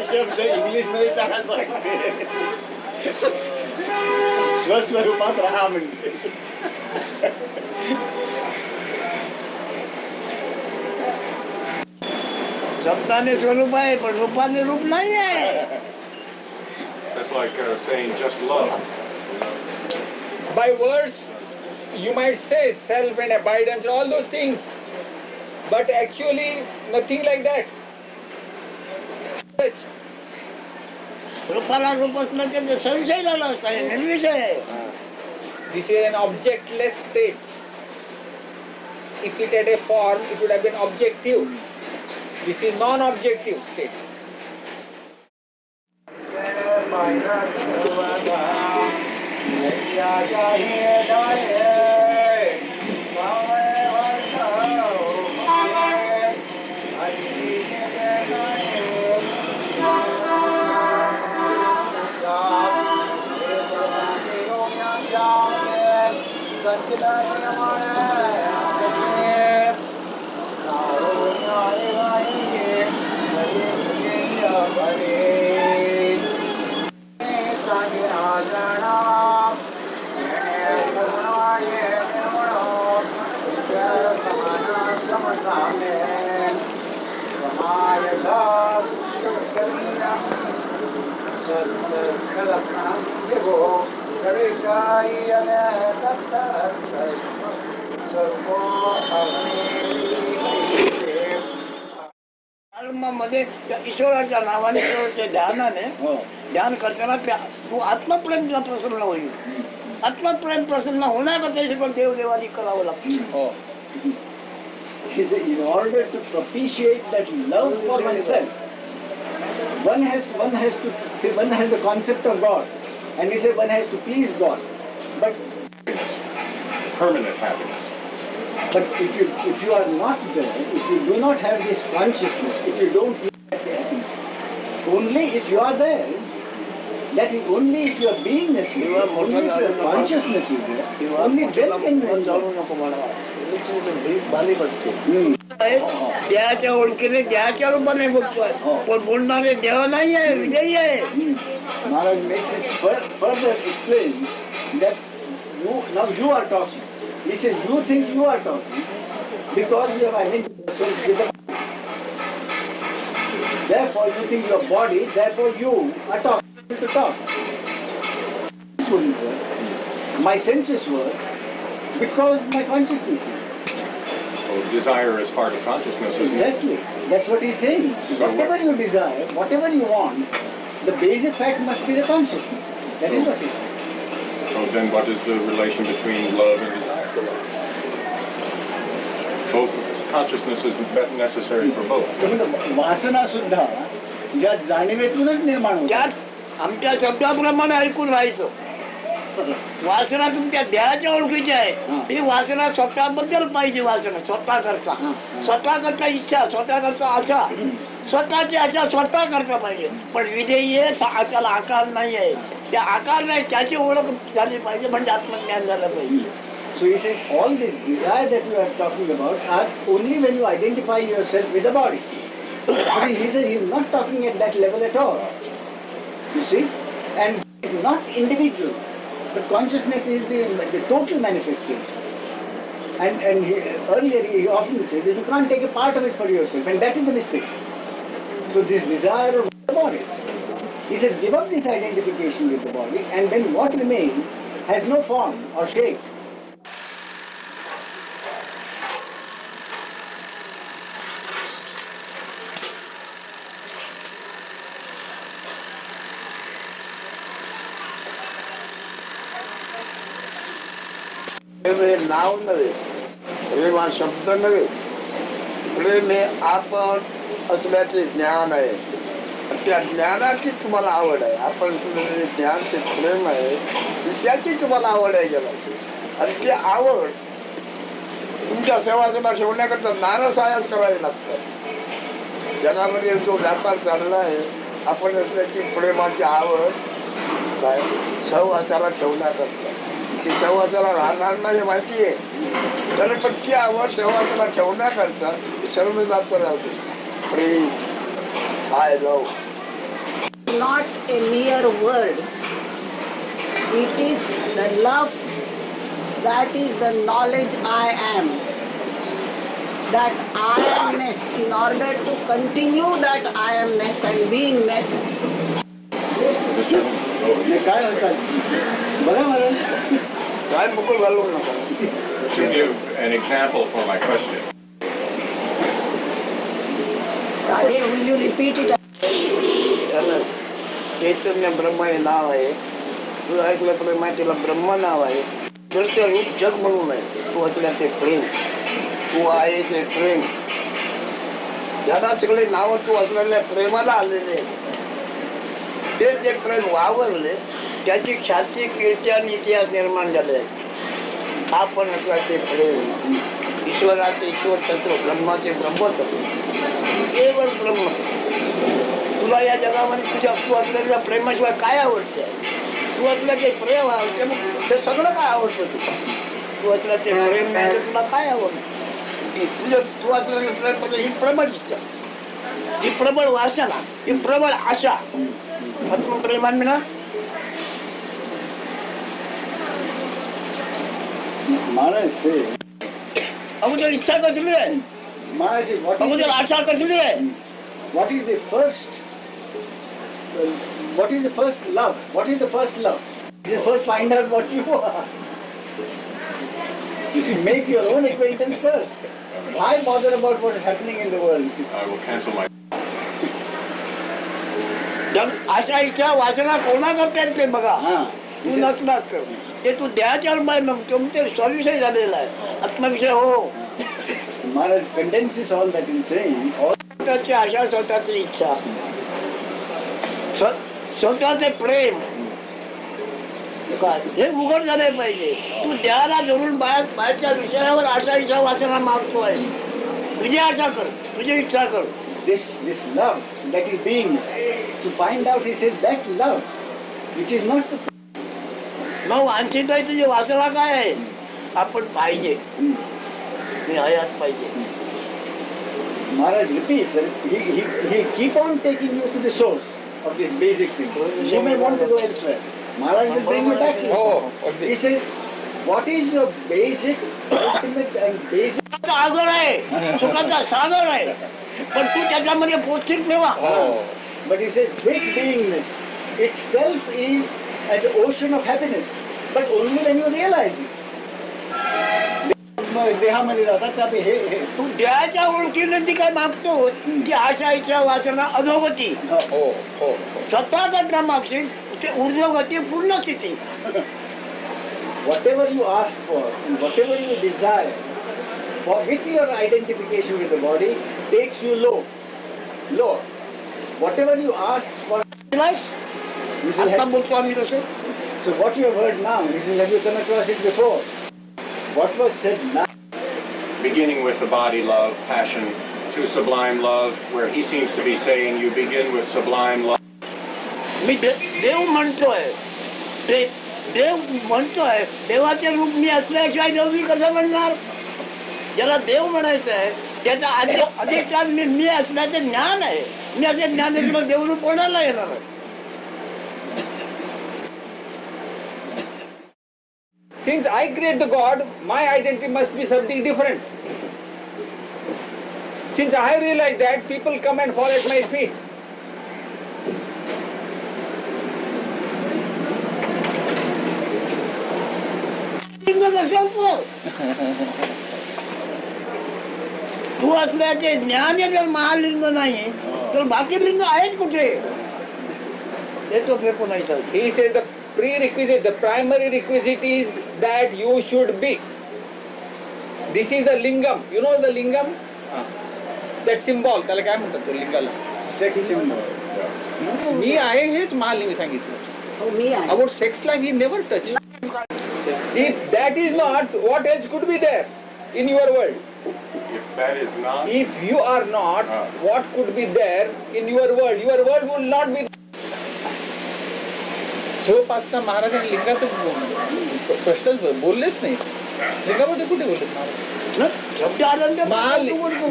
शब्द इंग्लिश मध्ये त्याला सांगते स्वस्वरूपात राहा म्हणते. शब्दाने स्वरूप आहे पण रूपाने रूप नाही आहे. That's like saying just love. By words, you might say self and abidance, all those things, but actually nothing like that. रूपाला रूप असलं त्याचा संशय झाला असता निर्विषय आहे. This is an objectless state. If it had a form, it would have been objective. This is non-objective state. मध्ये त्या ईश्वराच्या नावाने ईश्वराच्या ध्यानाने ध्यान करताना तू आत्मप्रेमला प्रसन्न होईल. आत्मप्रेम प्रसन्न होण्याकरता पण देवदेवानी करावं लागतं. In order to propitiate that love for oneself, one has the concept of God, and we say one has to please God. But Permanent happiness. if you are not there, if you do not have this consciousness, if you don't feel that happiness, only if you are there, that is only if your beingness is there, only if your consciousness is there, only then can you enjoy. देहाच्या ओळखीने देहाच्या रूपाने बघतोय पण बोलणारे देह नाही आहे, विजयी आहे. Maharaj makes it further explain that now you are talking. He says you think you are talking because you have identified yourself with the body. Therefore you think your body, therefore you are talking to talk. This wouldn't work. My senses work because my consciousness is. So desire is part of consciousness, isn't it? Exactly. That's what he's saying. So Whatever you desire, whatever you want, the basic fact must be the consciousness. That is what he's saying. So then what is the relation between love and desire? Both consciousness is necessary for both. वासना सुद्धा या जाणीवेतूनच निर्माण होतात. त्यात आमच्या शब्दाप्रमाणे ऐकून राहायचं. वासना तुमच्या देहाच्या ओळखीची आहे. ही वासना स्वतःबद्दल पाहिजे. वासना स्वतः करता, स्वतः करता इच्छा, स्वतः करता आशा, स्वतःची आशा स्वतः करता पाहिजे. पण विधेय त्याला आकार नाही आहे. त्या आकार नाही, त्याची ओळख झाली पाहिजे म्हणजे आत्मज्ञान झालं पाहिजे. So he said all this desire that you are talking about are only when you identify yourself with the body. But he said he is not talking at that level at all. You see, and it is not individual, but consciousness is the total manifestation. And earlier he often said that you can't take a part of it for yourself, and that is the mistake. So this desire of the body, he said give up this identification with the body, and then what remains has no form or shape. प्रेम हे नाव नव्हे, प्रेम हा शब्द नव्हे. प्रेम हे आपण असल्याचे ज्ञान आहे. त्या ज्ञानाची तुम्हाला आवड आहे. आपण ज्ञान ते प्रेम आहे, त्याची तुम्हाला आवड आहे गेला. आणि ती आवड तुमच्या सेवासभा ठेवण्याकरता नारसायाच करावी लागतात. जगामध्ये जो व्यापार चालला आहे, आपण असल्याची प्रेमाची आवड काय सहवासाला ठेवण्याकरता. ती सहवासाला राहणार नाही माहिती आहे, तर पण ती आवड सहवासाला ठेवण्याकरता सर्व व्यापार राहतो. प्रेम, I love. Not a mere word. It is the love that is the knowledge I am. that I amness, in order to continue that I amness and beingness, नाही, काय म्हणतात बरं महाराज. काय मुकुल घालू नका. To give an example for my question, Radhe, will you repeat it? त्याला चैतन्य ब्रह्म हे नाव आहे. तू ऐकल्याप्रमाणे तिला ब्रह्म नाव आहे. दृश्य रूप जग म्हणून आहे. तू असल्याचे प्रेम, तू आहे ते प्रेम. ज्याला सगळे नाव तू असलेल्या प्रेमाला आलेले, ते जे प्रेम वावरले त्याची ख्याती कीर्ती आणि इतिहास निर्माण झाले. आपण असल्याचे प्रेम, ईश्वराचे ईश्वर तत्व, ब्रह्माचे ब्रह्मतत्व, केवळ ब्रह्म. तुला या जगामध्ये तू असलेल्या प्रेमाशिवाय काय आवडते? तू असलं ते प्रेम आवडते, मग ते सगळं काय आवडतं तुला? तू असलं ते प्रेम नाही तर तुला काय आवडतं? तू असलेलं प्रेम म्हणजे ही प्रबळ इच्छा, ही प्रबळ वासना, ही प्रबळ आशा. आत्मप्रेमान ना महाराज से अगोदर इच्छा कसली आहे? महाराज से अगोदर आशा कसली आहे? what is the first love? What is the first love? You first find out what you are. You see, make your own acquaintance first. Why bother about what is happening in the world? I will cancel my. आशा इच्छा वासना कोणा करतात ते बघा. हाँ, तू नसलास तर ते तू द्याच्यावर तुमचे स्वविषय झालेला आहे, आत्मविषय हो. Maharaj condenses all that in saying, all स्वतःची आशा, स्वतःची इच्छा, स्वतःचे प्रेम हे उघड झाले पाहिजे. तू द्याला धरून बाहेरच्या विषयावर आशा इच्छा वासना मागतोय. तुझी आशा कर, तुझी इच्छा कर. this love that is being, to find out, he says, that love which is not the मग वांछित आहे तुझी वासना काय आहे? आपण पाहिजे, मी हयात पाहिजे. Maharaj repeats, he keep on taking you to the source of this basic thing. You may want to go elsewhere. Maharaj will bring you back here. He says, what is your basic, ultimate and basic? सागर आहे, सुखाचा सागर आहे, पण तू त्याच्यामध्ये पोचीत ठेवा. But he says, this beingness itself is an ocean of happiness, but only when you realize it. देहामध्ये जातात तर हे तू द्याच्या ओळखीने ती काय मागतो की आशा इच्छा वासना अधोगती. स्वतः करता मागशील ते ऊर्ध्वगती, पूर्ण स्थिती. whatever you ask for and whatever you desire, for with your identification with the body, takes you low. Whatever you ask for, you shall आता have. बोलतो आम्ही तसं. So what you have heard now, this is, have you come across it before? What was said now? Beginning with the body love, passion, to sublime love, where he seems to be saying you begin with sublime love. मी देव म्हणतोय, देव म्हणतोय, देवाचे रूप मी असल्याशिवाय देव मी कसं म्हणणार? ज्याला देव म्हणायचं आहे त्याचा अधिष्ठान मी असल्याचे ज्ञान आहे. मी असे ज्ञान तुला देवरूप कोणाला येणार आहे? Since I create the God, my identity must be something different. Since I realize that, people come and fall at my feet. तू असल्याचे ज्ञान जर महालिंग नाही तर बाकी लिंग आहेच कुठे? ते तो फेकू नाही sir. He says the prerequisite, the primary requisite is that you should be. This is the lingam. You know the lingam? That symbol. त्याला काय म्हणतात तो लिंगाला? Sex symbol. मी आहे हेच महालिंग सांगितलं. हो, मी आहे. About sex life he never touched. If that is not, what else could be there in your world? If that is not, If you are not, what could be there in your world? Your world will not be. शिवपासना महाराजांनी लिंगातच प्रश्नच बोललेच नाही. लिंगामध्ये कुठे बोललेत महाराज?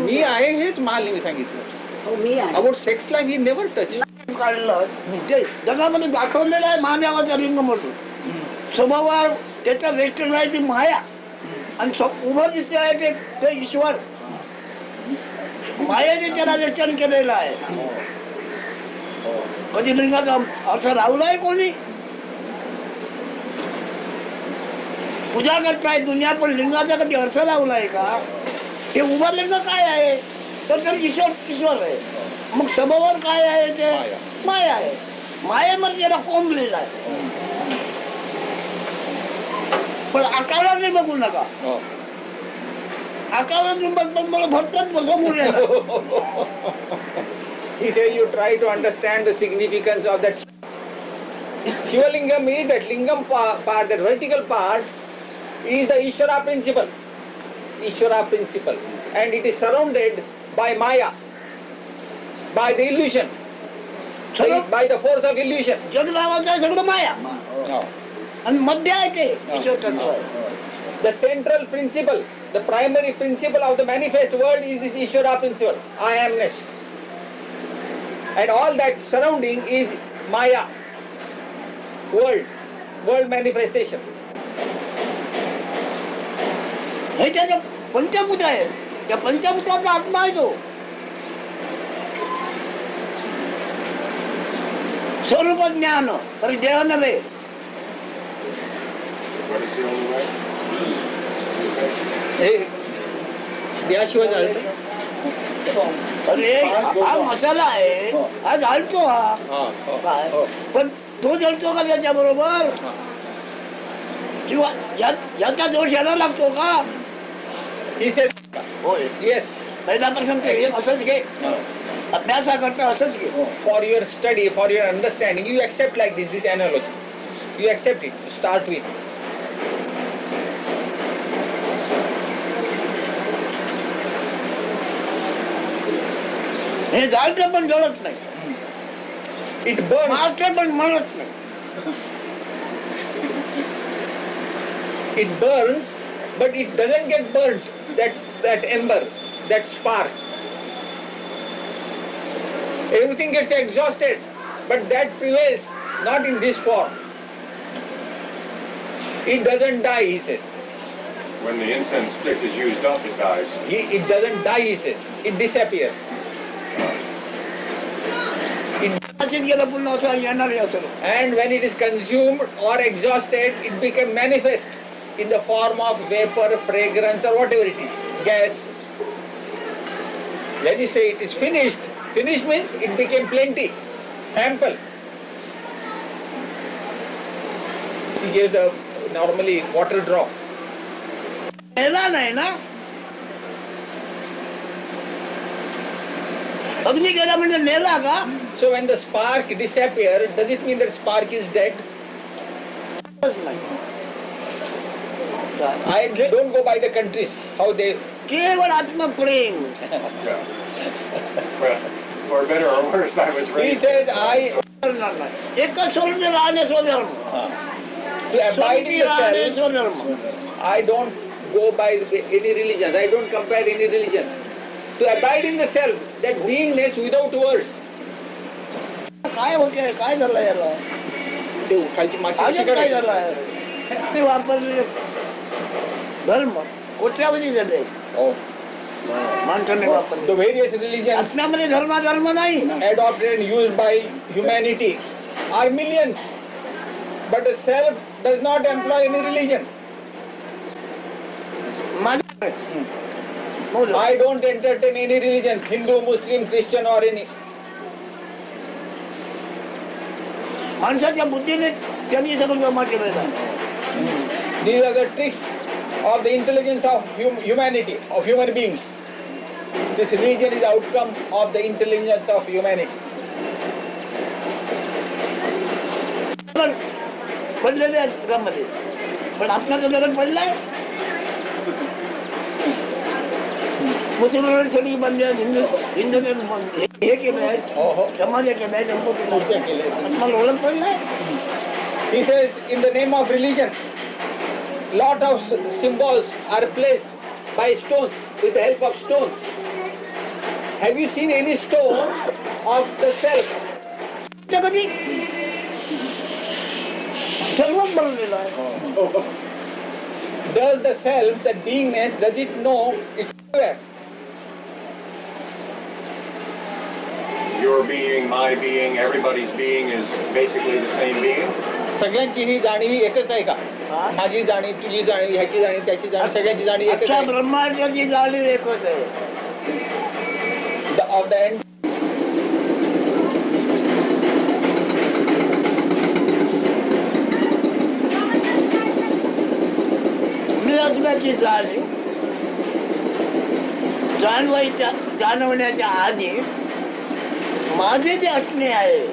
मी आहे हेच महालिंग सांगितलं. हो, मी आहे. About sex life he never touch. काढलं ते जगामध्ये दाखवलेलं आहे महादेवाचा लिंग म्हणून. स्वभावावर त्याचा वेस्टर्न आहे ती माया आणि उभं दिसते आहे ते ईश्वर. मायेने त्याला रचन केलेलं आहे. कधी लिंगाचा अर्थ लावलाय कोणी? पूजा करताय दुनिया, पण लिंगाचा कधी अर्थ लावलाय का? हे उभं लिंग काय आहे? तर ईश्वर आहे. मग सभोवर काय आहे? ते माया आहे. मायेमध्ये त्याला कोंबलेला आहे. पण आकाराने बघू नका. आकाराने बघतात मला भरतात समोर येणार. He says you try to understand the significance of that. Shivalingam is that lingam part, that vertical part is the Ishvara principle. Ishvara principle. And it is surrounded by Maya, by the illusion, by the force of illusion. जग नावाचं आहे सगळं माया. आणि मध्य आहे ते ईश्वर तत्व आहे. The central principle, the primary principle of the manifest world is this Ishvara principle, I amness. And all that surrounding is Maya, world manifestation. हे त्याचे पंचभूत आहे. त्या पंचभूताचा आत्मा आहे तो. स्वरूप ज्ञान तरी देह नव्हे. What is the only way? देहाशिवाय चालतं. अरे हा मसाला आहे, हा जाळतो काय, पण तो जळतो का त्याच्या बरोबर? किंवा याचा दोष यायला लागतो का? He said, होय. yes, पहिल्यापासून ते असंच घे, अभ्यासाकरता असंच घे. for your study, for your understanding, you accept like this analogy. You accept it, to start with. हे जाळतं पण जळत नाही. It burns. मारतं पण मरत नाही. It burns, but it doesn't get burnt. That ember, that spark. Everything gets exhausted, but that prevails, not in this form. It doesn't die, he says. When the incense stick is used up, it dies. It doesn't die, he says. It disappears. अशीच गेलं पुन्हा असं येणार आहे असं. And when it is consumed or exhausted, it becomes manifest in the form of vapor, fragrance, or whatever it is, gas. When you say it is finished, finished means it became plenty, ample. He gives the normally water drop. मेला नाही ना. अग्नी गेला म्हणजे मेला का? So when the spark disappears, does it mean that spark is dead? I don't go by the countries, how they... केवळ आत्मप्रेम. Yeah. Well, for better or worse, I was He raised. says, एकच सोडून राहणे स्वधर्म. to abide in the राहणे self, स्वधर्म. I don't go by any religions. I don't compare any religions. To abide in the self, that beingness without words. काय होते? काय झालं याला? ते उठायची मागची कशी आजच काय करायची? झालं? ते वापरले धर्म कोट्यावधी झाले Oh. माणसाने वापरले. The various religions आत्म्यामध्ये धर्म नाही. adopted and used by humanity are millions. But the self does not employ any religion. I don't entertain any religions, Hindu, Muslim, Christian or any. माणसाच्या बुद्धीने त्यांनी सगळं जमा केलेलं आहे. These are the tricks of the intelligence of humanity, of human beings. This religion is outcome of the intelligence of humanity. पडलेले आहेत जगामध्ये, पण आत्म्याचं धरण पडलंय. मुसलमान सगळी बंद हिंदूने हे केलं आहे, समाज केलं आहे, जम्मू केलं आहे. आत्म्याला ओळख पडलाय. He says, in the name of religion, lot of symbols are placed by stones, with the help of stones. Have you seen any stone of the self? कधी सर्वच बनलेलं आहे. Does the self, that beingness, does it know it's everywhere? Your being, my being, everybody's being is basically the same being. सगळ्यांची ही जाणीव एकच आहे का? माझी जाणीव, तुझी जाणीव, ह्याची जाणीव, त्याची जाणीव, सगळ्यांची जाणीव एकच अख्ख्या आहे. ब्रह्मांडाची जाणीव एकच आहे. Of the end. मी असण्याची जाणीव जाणवण्याच्या आधी माझे जे असणे आहे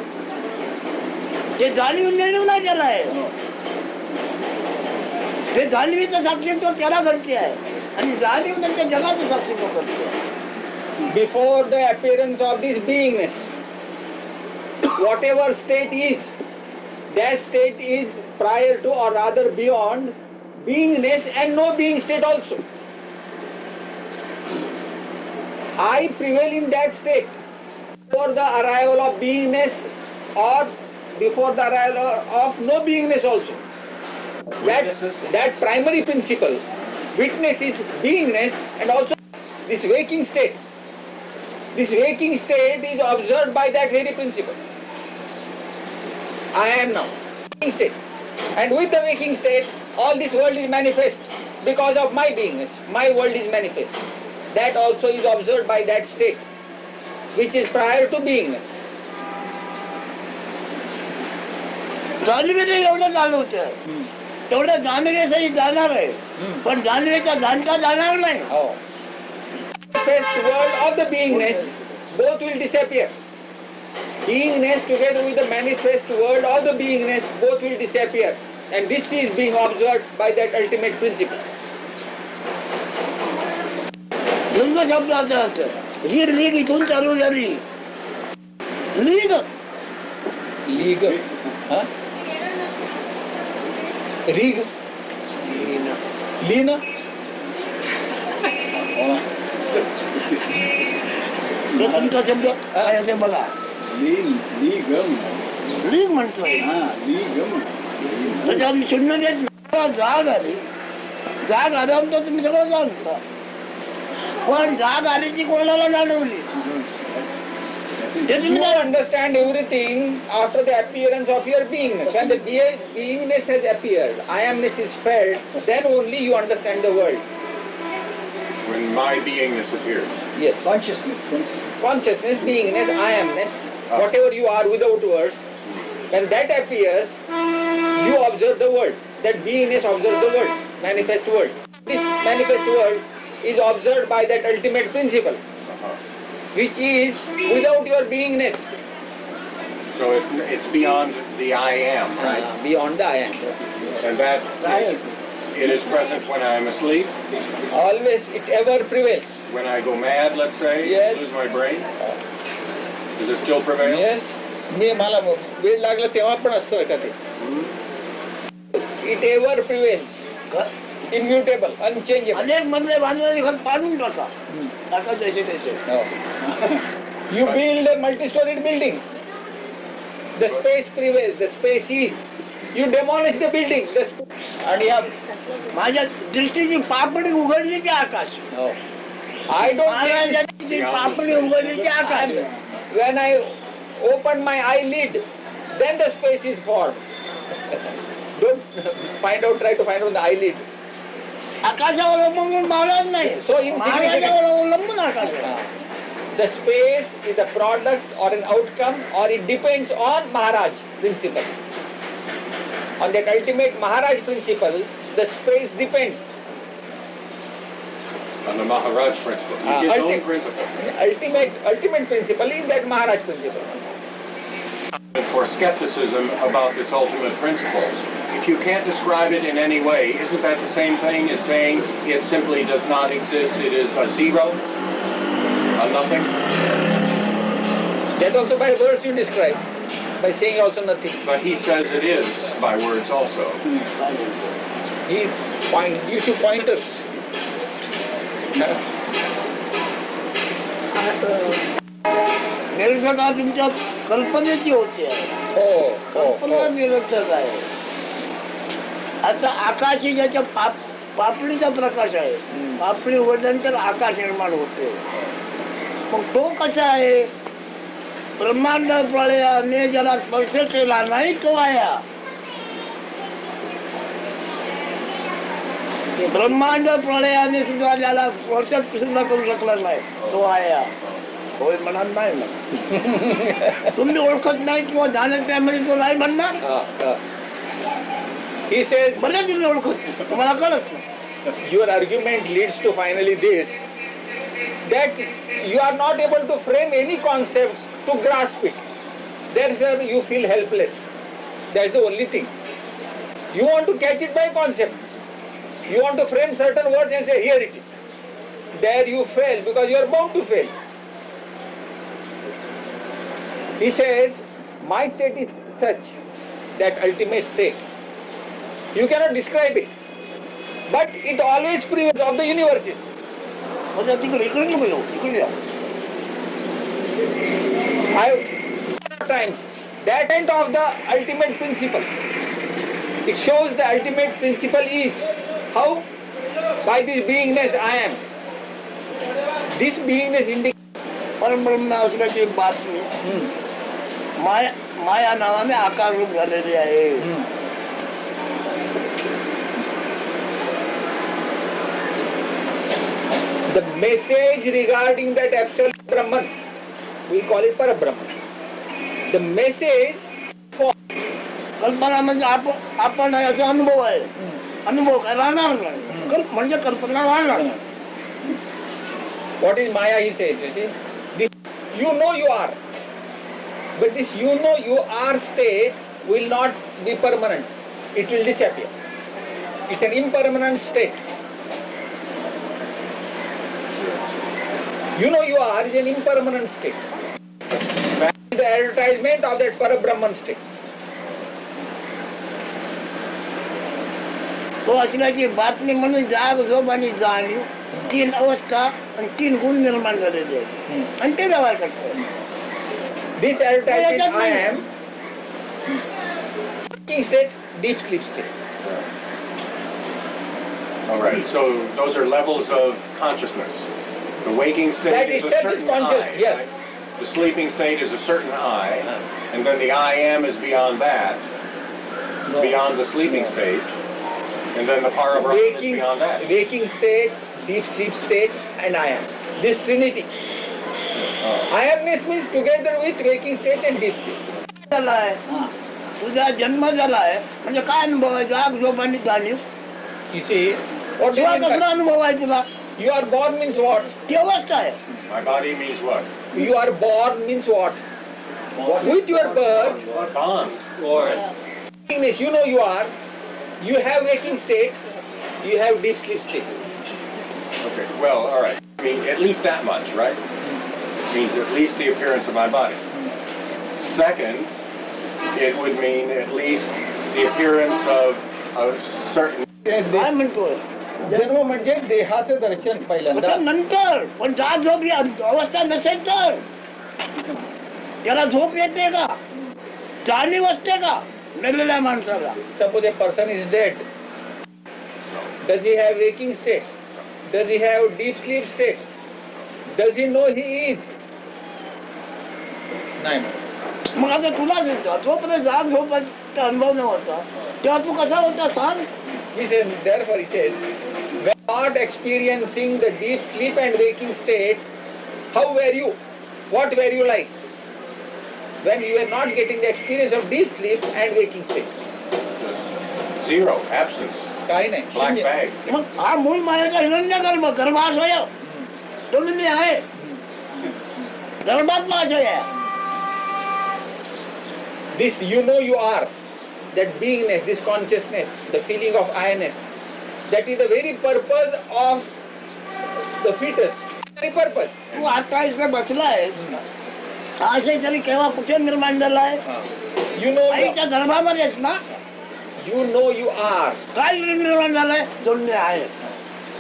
ते जाणीव निर्णय केला आहे. ते जाणीवीचं साक्षीत्व त्याला करते आहे आणि जाणीव नंतर जगाचं साक्षीत्व करते आहे. Before the appearance of this beingness, whatever state is, that state is prior to or rather beyond beingness and no being state also. I prevail in that state before the arrival of beingness or before the arrival of no beingness also. That primary principle, witness is beingness and also this waking state. This waking state is observed by that very principle. I am now, waking state. And with the waking state, all this world is manifest because of my beingness. My world is manifest. That also is observed by that state, which is prior to beingness. जाणीवेने एवढं जाणवतं, तेवढं जाणीवेसाठी जाणार आहे, पण जाणीवेचा जाणता जाणार नाही. Manifest world of the beingness, both will disappear. Beingness together with the manifest world of the beingness, both will disappear. And this is being observed by that ultimate principle. लिंग शब्दाचा अर्थ ही लीग इथून चालू झाली. League Lig. Huh? Rig. Lina. तो तुमचा शब्द काय असेल बघा. लीगम. लीग म्हणतोय. लीगम. त्याच्यात शून्य देत नाही. जाग आली, जाग आल्यानंतर तुम्ही सगळं जाणता, पण जाग आली ती कोणाला जाणवली ते तुम्ही You नाही. understand everything after the appearance of your beingness. When the beingness has appeared, I amness is felt, then only you understand the world. When my beingness appears. Yes. Consciousness. Consciousness, beingness, I amness, whatever you are without words, when that appears, you observe the world. That beingness observes the world, manifest world. This manifest world is observed by that ultimate principle, which is without your beingness. So it's beyond the I am, right? Beyond the I am. And that it is present when I am asleep. Always it ever prevails. When I go mad, let's say, Yes. lose my brain. Does it still prevail? Yes. मला वेळ लागला तेव्हा पण असतं का ते. It ever prevails. Immutable, unchangeable. अनेक मधले बांधलेले घर पाडून टाका, आता जसे त्याचे. You build a multi-storied building. The space prevails. The space is. You demolish the building. And yeah, माझ्या दृष्टीची पापडी उघडली की आकाश. I don't. महाराजांची पापडी उघडली की आकाश. When I open my eyelid, then the space is formed. Don't try to find out the eyelid. आकाशावर अवलंबून महाराज नाही, So insignificant. महाराजावर अवलंबून आकाश आहे. The space is a product or an outcome, or it depends on Maharaj principle. On that ultimate Maharaj principle, the space depends. On the Maharaj principle. His own principle. Ultimate principle is that Maharaj principle. For skepticism about this ultimate principle, if you can't describe it in any way, isn't that the same thing as saying it simply does not exist, it is a zero, a nothing? That also by words you describe, by saying also nothing. But he says it is by words also. He gives you pointers. निरर्थकता तुमच्या कल्पनेची होते आहे. कल्पना निरर्थक आहे. आता आकाश ही ज्याच्या पापडीचा प्रकाश आहे, पापडी उघडल्यानंतर आकाश निर्माण होते. मग तो कसा आहे ब्रह्मांड प्रलयाने ज्याला स्पर्श केला नाही तो आया. ब्रह्मांड प्रलयाने सुद्धा ज्याला स्पर्श सुद्धा करू शकला नाही तो आया. होय म्हणणार नाही ना. तुम्ही ओळखत नाही किंवा जाणत नाही म्हणजे तो नाही म्हणणार. He says, भले तुम्ही ओळखत तुम्हाला कळत नाही. your argument leads to finally this, that you are not able to frame any concept to grasp it. Therefore you feel helpless. That's the only thing. You want to catch it by concept. You want to frame certain words and say, here it is. There you fail because you are bound to fail. He says, my state is such, that ultimate state. You cannot describe it. But it always prevails of the universes. म्हणजे तिकडे इकडे नको येऊ, तिकडे या. Times that end of the ultimate principle. It shows the ultimate principle is how by this beingness I am. This beingness indicates परब्रह्म असल्याची बातमी माया नावाने आकार रूप झालेली आहे. the message regarding that absolute Brahman. We call it Parabrahman. The message for कल्पना म्हणजे आपण आहे असा अनुभव आहे. अनुभव काय राहणार नाही. म्हणजे कल्पना राहणार नाही. what is Maya, he says, you see. This you know you are. But this you know you are state will not be permanent. It will disappear. It's an impermanent state. You know you are is an impermanent state. The advertisement of that Parabrahman state. तो असल्याची बातमी म्हणून जाग झोप आणि जाणीव 3 अवस्था आणि 3 गुण निर्माण झालेले आहेत आणि ते व्यवहार करतो. This advertisement I am waking state, deep sleep state. All right, so those are levels of consciousness. The waking state That is a itself is certain conscious, I. yes. Right? The sleeping state is a certain I, and then the I am is beyond that, beyond the sleeping stage, and then the Parabrahman is beyond that. Waking state, deep sleep state, and I am. This trinity. I amness means together with waking state and deep sleep. झालाय तुझा जन्म झालाय म्हणजे काय अनुभव आहे? जाग झोप आणि जाणीव. You see, what do you तुला mean कसला by अनुभव आहे तुला? you are born means what? ती अवस्था आहे. My body means what? You are born means what? With your birth, Bond. wakingness, you know you are. You have waking state, you have deep sleep state. Okay, well, all right. I mean, at least that much, right? Means at least the appearance of my body. Second, it would mean at least the appearance of a certain... काय म्हणतोय? जन्म म्हणजे देहाचं दर्शन पहिल्यांदा. आता नंतर पण जाग झोप ही अवस्था नसेल तर त्याला झोप येते का? जाणीव असते का मेलेल्या माणसाला? Suppose a person is dead. Does he have waking state? Does he have deep sleep state? Does he know he is? नाही. मग आता तुलाच होता जोपर्यंत जाग झोपाचा अनुभव नव्हता तेव्हा तू कसा होता सांग? He says, therefore he says, when not experiencing the deep sleep and waking state, how were you? What were you like? When you were not getting the experience of deep sleep and waking state. Just zero, absence, काही नाही. black शून्य. bag. मग हा मूळ मायाचा हिरण्य गर्भाशय तो मी आहे गर्भात महाशय आहे. This you know you are, that beingness, this consciousness, the feeling of I-ness, that is the very purpose of the fetus. Very purpose. तू आता इथे बसलायस हा आशय तरी केव्हा कुठे निर्माण झालाय? You know you, आईच्या गर्भामध्येच ना. you know you are. काय निर्माण झालंय? जोडणे आहे.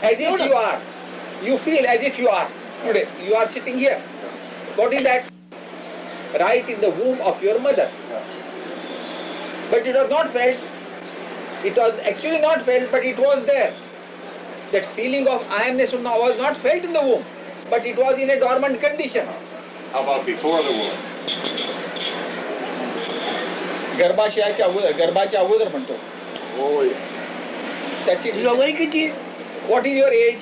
As if you are. You feel as if you are. Today, you are sitting here. What is that? Right in the womb of your mother. But it was not felt. It was actually not felt, but it was there. That feeling of I-amness was not felt in the womb, but it was in a dormant condition. How about before the womb? गर्भाच्या अगोदर म्हणतो. होय. त्याची तुझं वय किती? What is your age?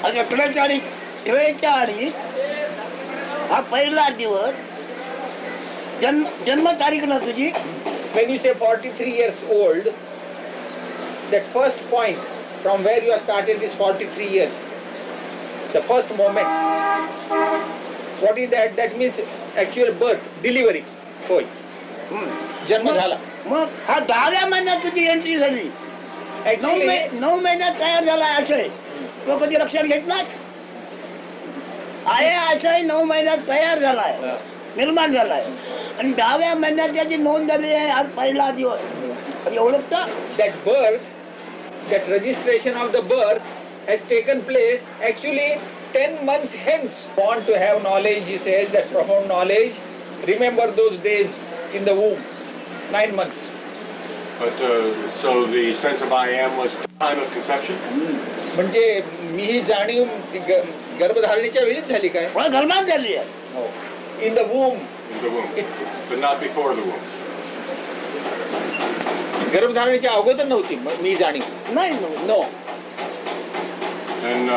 आता 43 हा पहिला दिवस. जन्म तारीख ना तुझी? When you say 43 years old, that first point from where you have started is 43 years. The first moment. What is that? That means actual birth, delivery. होय. जन्म झाला. मग हा 10व्या महिन्यात तुझी एंट्री झाली. Actually, 9 महिन्यात तयार झाला आशय. तो कधी लक्षात घेतलास? आहे आशय 9 महिन्यात तयार झालाय, निर्माण झालाय, आणि 10व्या महिन्यात त्याची नोंद झाली आहे. आज पहिला दिवस. कधी ओळखता? that birth, that registration of the birth has taken place actually 10 months hence. Want to have knowledge, he says, that profound knowledge. Remember those days in the womb, 9 months. But so the sense of I am was time of conception? म्हणजे मी ही जाणीव गर्भधारणेच्या वेळीच झाली काय? मला गर्भात झाली आहे. In the वूम. In the womb, but not before the womb. गर्भधारणेच्या अगोदर नव्हती मी जाणीव. नाही नो. And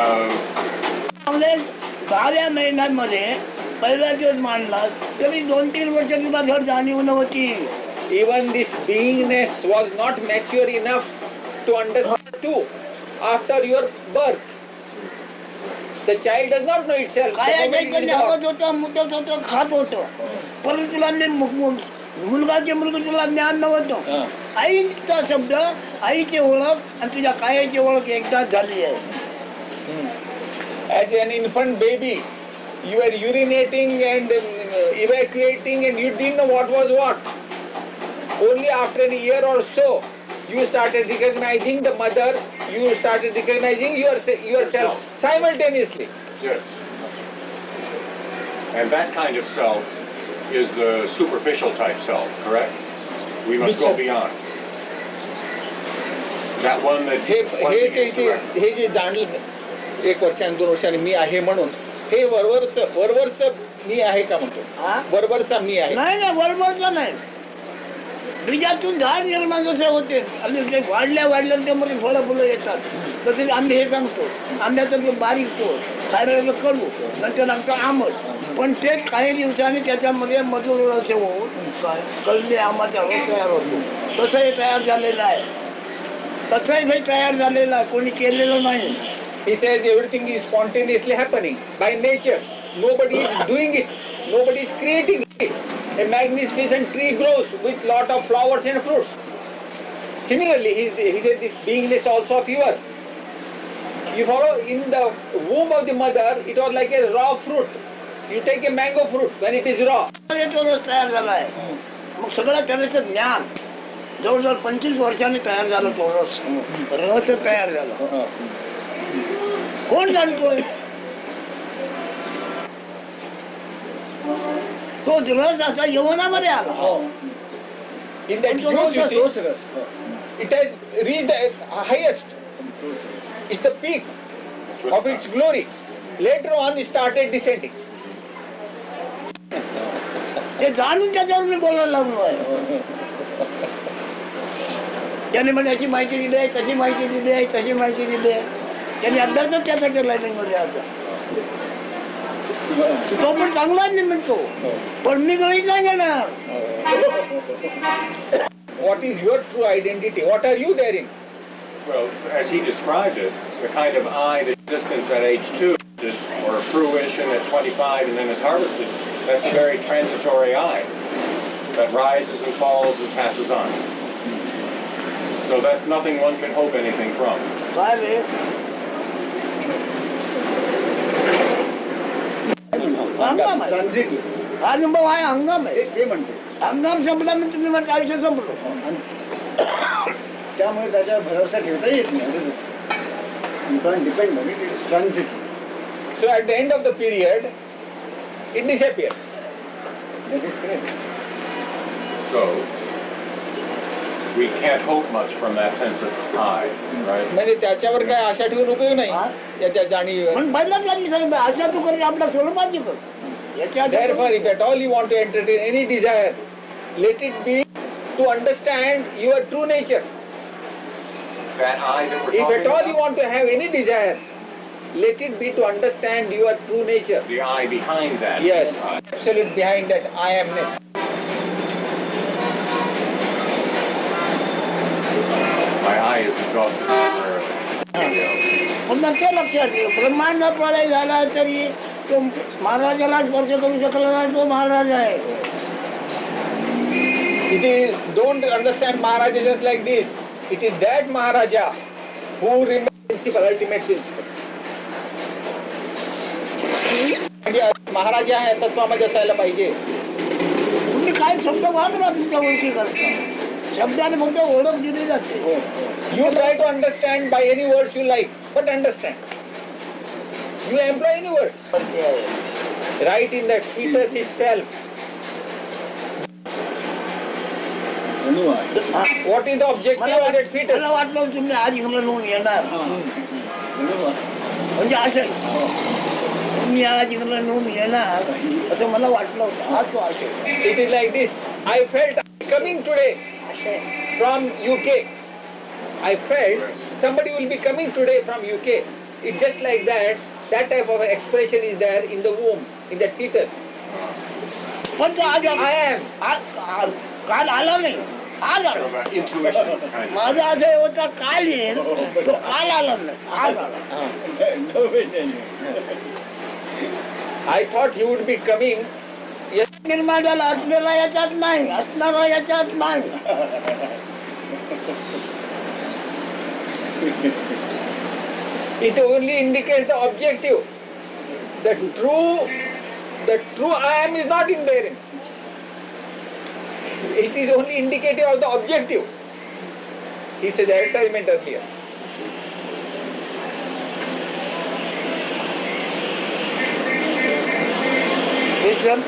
10व्या महिन्यांमध्ये पहिला दिवस मांडला तरी 2-3 वर्षांनी माझ्यावर जाणीव नव्हती. Even this beingness was not mature enough to understand too after your birth. The child does not know itself. काय The moment it is आवत born. होतं, मुद्दत होतं, खात होतं, परंतु तुला मुलगा तुला ज्ञान नव्हतं. आईचा शब्द, आईची ओळख आणि तुझ्या कायाची ओळख एकदाच झाली आहे. As an infant baby, you were urinating and evacuating and you didn't know what was what. Only after a year or so, you started recognizing the mother, you started recognizing yourself simultaneously. yes. And that kind of self is the superficial type self, correct? We must go beyond. That one that हे जे जाणलं 1 वर्षांनी 2 वर्षांनी मी आहे म्हणून हे वरवरच मी आहे का म्हणतो. हा? वरवरचा मी आहे. नाही बरोबरचं नाही. बीजातून झाड निर्माण जसे होते आणि ते वाढल्या त्यामध्ये फळं फुलं येतात. तसे आम्ही हे सांगतो, आंब्याचं बारीक तो खायला कडू, नंतर लागतं आंबट, पण तेच काही दिवसांनी त्याच्यामध्ये मधुर रस होऊन कळले आंबाचा रस तयार होतो. तसंही तयार झालेलं आहे. तसंही तयार झालेलं आहे, कोणी केलेलं नाही. He says everything is spontaneously happening by nature. Nobody is doing it. Nobody is creating it. A magnificent tree grows with lot of flowers and fruits. Similarly, he says this beingness also of yours. You follow? In the womb of the mother, it was like a raw fruit. You take a mango fruit when it is raw. तो रस तयार झाला आहे. मग सगळं त्याचं ज्ञान जवळजवळ 25 वर्षांनी तयार झाला. तो रस तयार झाला. कोण जाणतोय? तो रस असा यवनामध्ये आला. In that तो juice, you see, तोच रस. it has reached the highest. It's the peak of its glory. Later on, it started descending. ते जाणून त्याच्यावर मी बोलायला लागलो आहे. त्याने मला अशी माहिती दिली आहे, तशी माहिती दिली आहे, तशी माहिती दिली आहे. त्याने अभ्यासच त्याचा केला नाही मध्ये. आता तो पण चांगला नाही म्हणतो, पण मी गणित नाही घेणार. What is your true identity? What are you therein? Well, as he described it, the kind of I, the existence at age 2, or fruition at 25 and then is harvested, that's a very transitory I that rises and falls and passes on. So that's nothing one can hope anything from. काय रे? हंगाम आहे. Transit हा अनुभव आहे, हंगाम आहे. ते म्हणते. हंगाम संपला म्हणजे तुम्ही माझं आयुष्य संपलो. त्यामुळे त्याच्यावर भरोसा ठेवता येत नाही. You can't depend on it. It is transitive. So at the end of the period, it disappears. That is correct. So we can't hope much from that sense of I, right? म्हणजे त्याच्यावर काय आशा ठेवून उपयोग नाही. हा? त्या जाणीव. म्हणून पहिलाच त्यांनी सांगितलं, आशा तू कर आपल्या स्वरूपाची कर. याच्या Therefore, if at all you want to entertain any desire, let it be to understand your true nature. That I that we're If talking at all you about, want to have any desire, let it be to understand your true nature. the I behind that. Yes, I. absolute behind that I amness. My I is exhausted. पुन्हा ते लक्षात ठेव ब्रह्मांड प्रलय झाला तरी तो महाराजाला स्पर्श करू शकला नाही तो महाराज आहे It is, don't understand Maharaja just like this. It is that Maharaja who remains principal, ultimate principal. म्हणजे महाराजा आहे तत्वामध्ये असायला पाहिजे. तुम्ही काय शब्द वापरा तुमच्या ओळखी करता शब्दाने फक्त ओळख दिली जाते You try to understand by any words you like, but understand. You employ any words. Right in that fetus itself. What is the objective मला of that fetus? मला वाटलं तुम्ही आज इंग्लंडहून येणार म्हणजे असेल तुम्ही आज इंग्लंडहून येणार असं मला वाटलं होतं आज तो असेल It is like this. I felt coming today from UK. I felt somebody will be coming today from UK. It's just like that. That type of expression is there in the womb, in that fetus. पण तो आज I am. काल आला नाही आज आला Intuition, kind of. माझं असं होतं काल येईल तो काल आला नाही आज आला I thought he would be coming. निर्माण झाला असलेला याच्यात नाही असणारा याच्यात नाही It only indicates the objective. The true I am is not in there. It is only indicative of the objective. He says advertisement earlier. Question?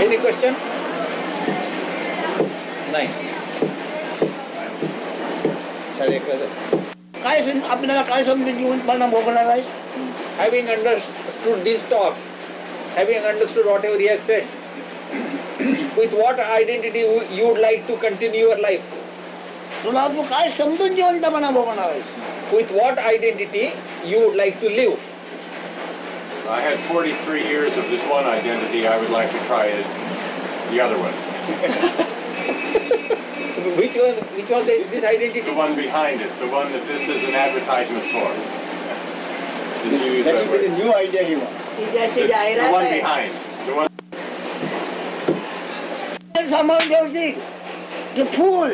Any question? नाही. काय आपल्याला काय समजून घेऊन पण भोगणार आहे Having understood this talk, having understood whatever he has said, with what identity you would like to continue your life? तुला तू काय समजून जिवंतपणा भोगणार आहे With what identity you would like to live? I had 43 years of this one identity. I would like to try it, the other one. Which was this identity? The one behind it, the one that this is an advertisement for. Did you use That that will be the word? new idea he wants. ती ज्याची The जाहिरात one आहे behind. The one. सांभाळून ठेवशी ते फूल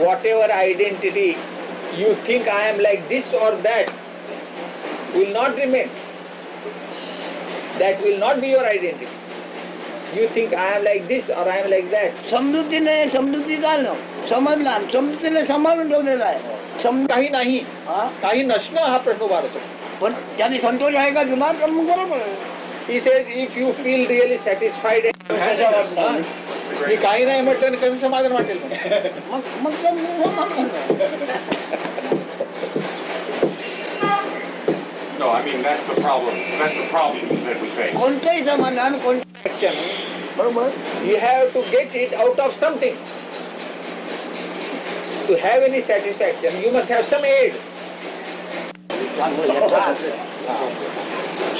Whatever identity you think I am like this or that will not remain. That will not be your identity. You think I am like this or I am like that. समजुती झालं समजला समजुतीने सांभाळून ठेवलेला आहे काही नाही, हा? काही नसणं हा प्रश्न उभारतो. पण त्याने संतोष आहे का तुला तर मग बरोबर आहे. He says if you feel really satisfied मी काही नाही म्हटलं आणि कसं समाधान वाटेल मग? मग मग तर No, I mean that's the problem. That's the problem that we face. कोणतंही समाधान कोणतं Action. बरोबर You have to get it out of something. To have any satisfaction, you must have some aid.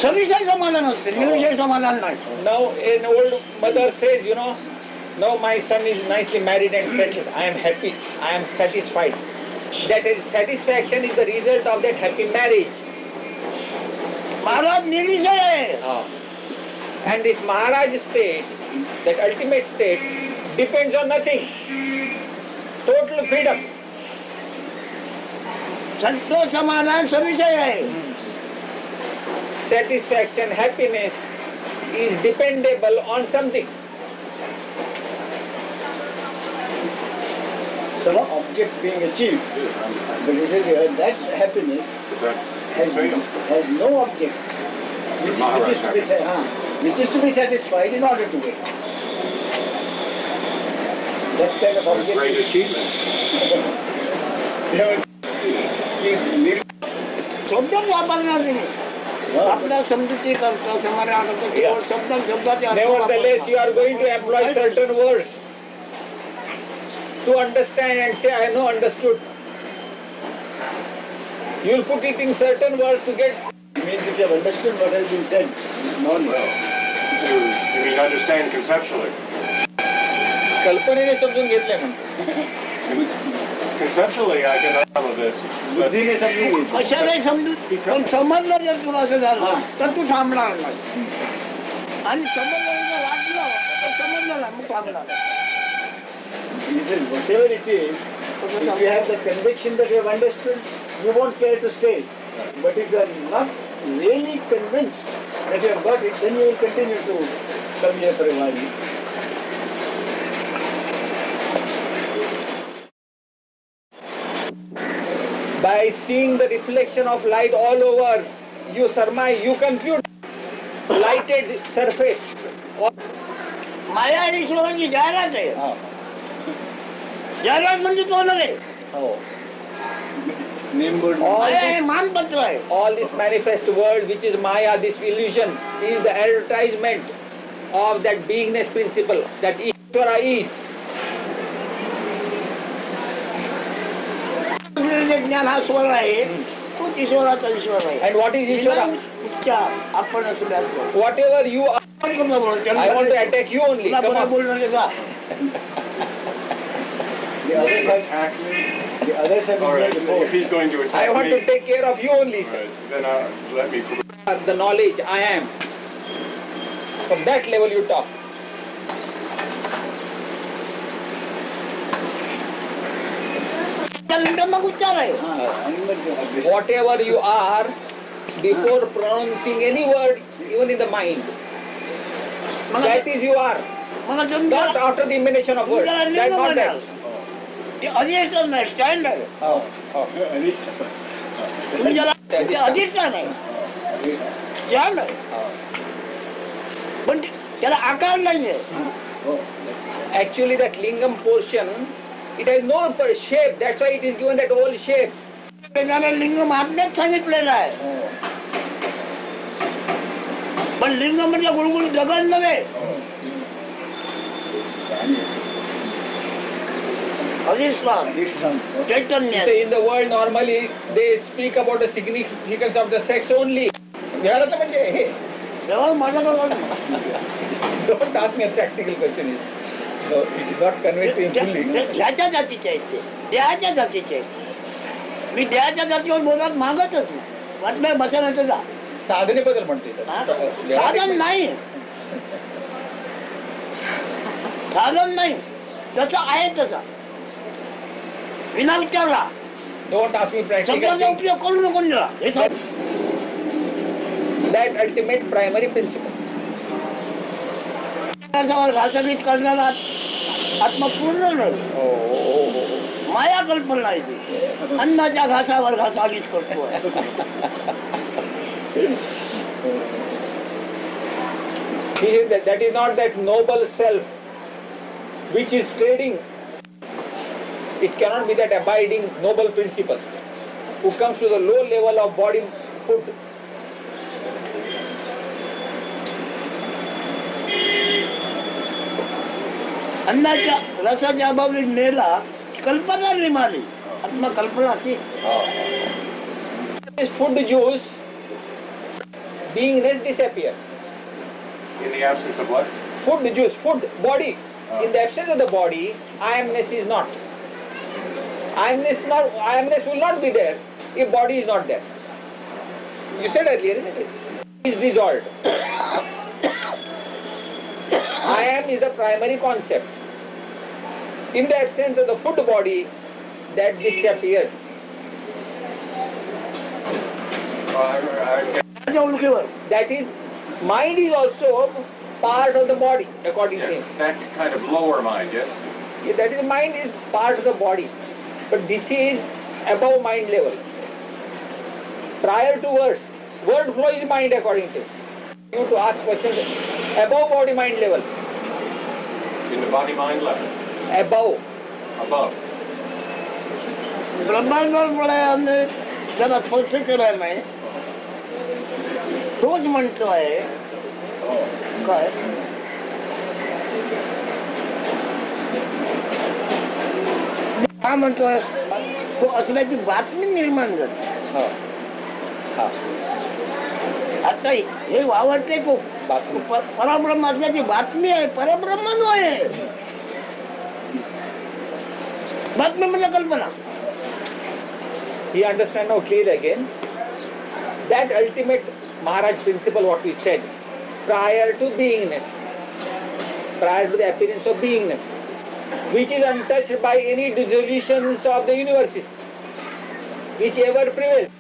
सविषय समाधान असते निर्विषय समाधान नाही Now an old mother says, now my son is nicely married and settled. I am happy. I am satisfied. That is, satisfaction is the result of that happy marriage. Maharaj निर्विषय आहे And this Maharaj state, that ultimate state, depends on nothing. Total freedom. Santosh समाधान सविषय आहे Satisfaction, happiness is dependable on something. Some object being achieved. But he said that happiness Is that freedom? has no object which is to be satisfied in order to wait. That kind of A object. great achievement. You know, तो शब्दच वापरणार नाही. आपल्या समजुती करतो समाना करतो केवळ शब्दाचे अर्थ Nevertheless, वापरतात. you are going to employ certain words to understand and say, I know understood. You will put it in certain words to get. It means if you have understood what has been said, known well. You mean understand conceptually? कल्पनेने समजून घेतलंय म्हणतो. Conceptually, I can follow this. But बुद्धीने समजून घेतलं. कशालाही समजू पण समजलं जर तुला असं झालं तर तू थांबणार नाही. आणि समजलं जर वाटलं तर समजलं ना मग थांबणार नाही. Listen, whatever it is, if you have the conviction that you have understood, you won't care to stay. But if you are not really convinced that you have got it, then you will continue to come here for a while. By seeing the reflection of light all over, you surmise, you conclude lighted surface. माया आणि ईश्वराची जाहिरात आहे. जाहिरात म्हणजे तो नव्हे. Nimboard. माया हे मानपत्र आहे. All this manifest world which is Maya, this illusion, is the advertisement of that beingness principle, that Ishvara is. जे ज्ञान हा स्वर आहे तो ईश्वराचा ईश्वर आहे. And what is Ishvara? उपचार आपण असल्याचं. Whatever you are, आपण कसं बोलतो? I want to attack you only. तुला Come बरं on. बोलणं आहे का? The others have, attack me. the others have All been right. here before. If he's going to attack I want me, to take care of you only, all sir. right, then let me prove. The knowledge I am. From that level you talk. त्या लिंगात मग उच्चार आहे. आणि मग Whatever you are, before pronouncing any word, even in the mind, that is you are. मला Not जमलं after the emanation of words. तुमच्याला That's लिंग not म्हणाल. that. ते अधिष्ठान नाही, स्टँड आहे. तुमच्याला ते अधिष्ठान आहे, स्टँड आहे. पण त्याला आकार नाहीये. Actually, that lingam portion, it has no shape. That's why it is given that whole shape. त्याला लिंग महात्म्यात सांगितलेलं आहे. पण लिंग म्हणजे गुळगुळ दगड नव्हे. अधिष्ठान चैतन्य. So in the world normally they speak about the significance of the sex only. व्यवहाराचं म्हणजे हे. तेव्हा माझ्याकडे Don't ask me a practical question. No, it is not conveyed to him fully. ह्याच्या जातीचे आहेत ते, देहाच्या जातीचे आहेत. मी देहाच्या जातीवर बोलत मागत असू वाटलं बसायला जा. साधनेबद्दल म्हणते हा? साधन नाही, साधन नाही, तसं आहे तसा विना विचारला Don't ask me practical शब्दाचा things. उपयोग करू नको निरा. हे सब That ultimate primary principle. घासाघीस करणारा आत्मा पूर्ण नाही. माया कल्पना आहे ती. अन्नाच्या घासावर घासाघीस करतो. He said that is not that noble self which is trading. It cannot be that abiding noble principle who comes to the low level of body food. अन्नाच्या रसाच्या अभावी नेला कल्पना निमाली. आत्मा कल्पना ती This food juice, beingness disappears. In the absence of what? Food juice, food, body. In the absence of the body, I amness is not. I amness will not be there if body is not there. You said earlier, isn't it? It is dissolved. I am is the primary concept. In the absence of the food body, that disappears. त्याच्या उलकीवर That is, mind is also part of the body, according to him. Yes, that kind of lower mind, yes? That is, mind is part of the body. But this is above mind level. Prior to words, word flow is mind according to him. You to ask questions above body mind level. In the body-mind level, Above. above. ब्रह्मांडावर बोलाय आम्ही ज्यादा स्पर्श केलाय नाही तोच म्हणतोय काय हा म्हणतोय तो असल्याची बातमी निर्माण झाली. हो. हा. आता हे वावरते तो बातमी. परब्रह्म असल्याची बातमी आहे, परब्रह्म आहे. बातमी म्हणजे कल्पना. He understand now clear again. That ultimate Maharaj principle, what we said, prior to beingness, prior to the appearance of beingness, which is untouched by any dissolutions of the universes, which ever prevails.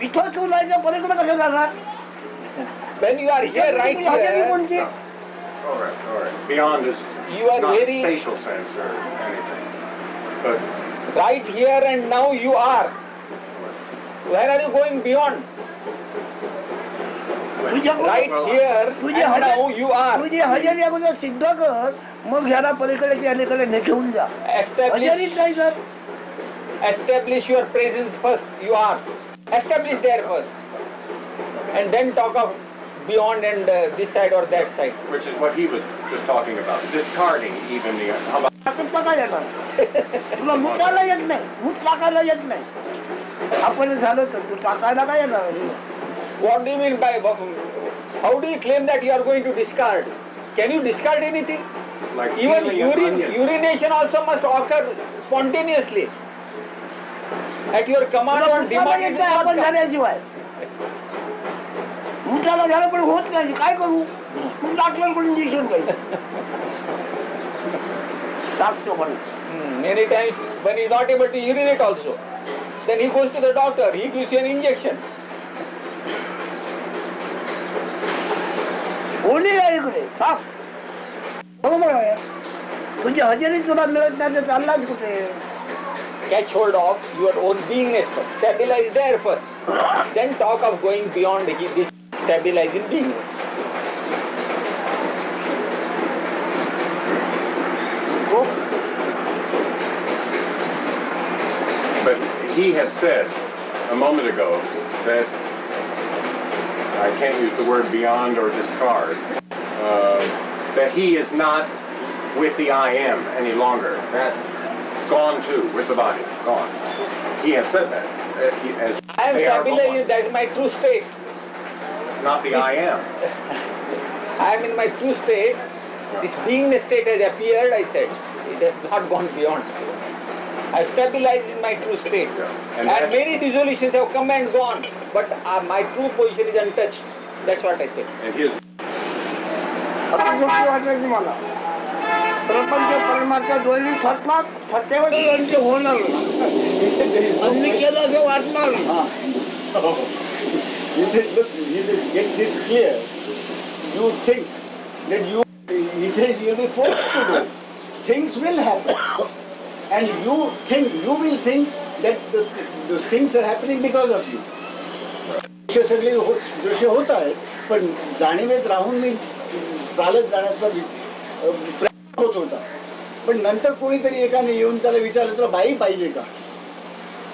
इथं तू जायचं पलीकडे कसं जाणार? When you are here, right here, कोणची All right. Beyond is you are not a very spatial sense or anything. But right here and now you are. Where are you going beyond? Right here तुझी and now you are. तुझी हजेरी अगोदर सिद्ध कर, मग ह्याला पलीकडे अलीकडे घेऊन जा. हजेरीच नाही sir. Establish your presence first. You are. Establish there first. And then talk of beyond and this side or that side. which is what he was just talking about, discarding even the. How about असं काय येणार? तुला मुताला येत नाही, मूत टाकायला येत नाही. आपण झालं तर तू टाकायला काय येणार? What do you mean by, how do you claim that you are going to discard? Can you discard anything? like Even peeling an onion? urination also must occur spontaneously. At your command or demand, it will not आपण come. झाल्याशिवाय मुताला झालं पण होत नाही, काय करू? मग डॉक्टरांकडून इंजेक्शन घ्यायचं. टाकतो पण Many times when he is not able to urinate also, then he goes to the doctor, he gives you an injection. कोणी आहे इकडे साफ बरोबर आहे. तुझी हजेरी तुला मिळत नाही तर चाललाच कुठे? Catch hold of your own beingness first. Stabilize there first. Then talk of going beyond this stabilizing beingness. But he had said a moment ago that I can't use the word beyond or discard, that he is not with the I am any longer. That gone too, with the body, gone. He had said that. I am they are gone, stabilized, that is my true state. not the I am. I am in my true state. This beingness state has appeared, I said. It has not gone beyond. I have stabilized in my true state. Yeah. And that's- many dissolutions have come and gone, but my true position is untouched. That's what I said. And his असं सोपी वाटायची मला प्रपंच परमात्मा दोन्ही थकला थकेवर त्यांचे होणार आणि मी केलं असं वाटणार He said, look, he said, get this clear. You think that he says you'll be forced to do. Things will happen. And you will think that the things are happening because of you. दृश्य सगळे दृश्य होत आहेत, पण जाणीवेत राहून मी चालत जाण्याचा प्रयत्न होत होता. पण नंतर कोणीतरी एकाने येऊन त्याला विचारलं तुला बाई पाहिजे का,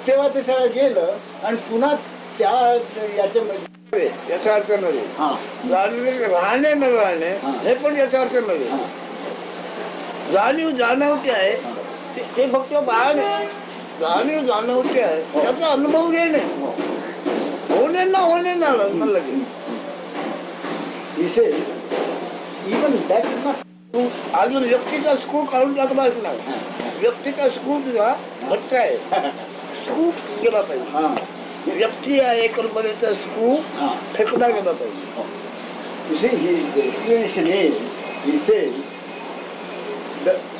तेव्हा ते सगळं गेलं आणि पुन्हा त्या याच्यामध्ये याचा अर्थ नव्हे हा जाणीव राहणे न राहणे हे पण याचा अर्थ नव्हे. जाणीव जाणवते आहे ते फक्त बाहेर जाणीव जाणवते आहे त्याचा अनुभव घेणे होणे ना लगेच. He said, even that is not तू अजून व्यक्तीचा स्कूल काढून टाकलाच नाही. व्यक्तीचा स्कूल तुझा घट्ट आहे स्कू केला पाहिजे. हा. व्यक्ती आहे कल्पनेचा स्क्रू फेकला गेला पाहिजे. You see, the explanation is, he says,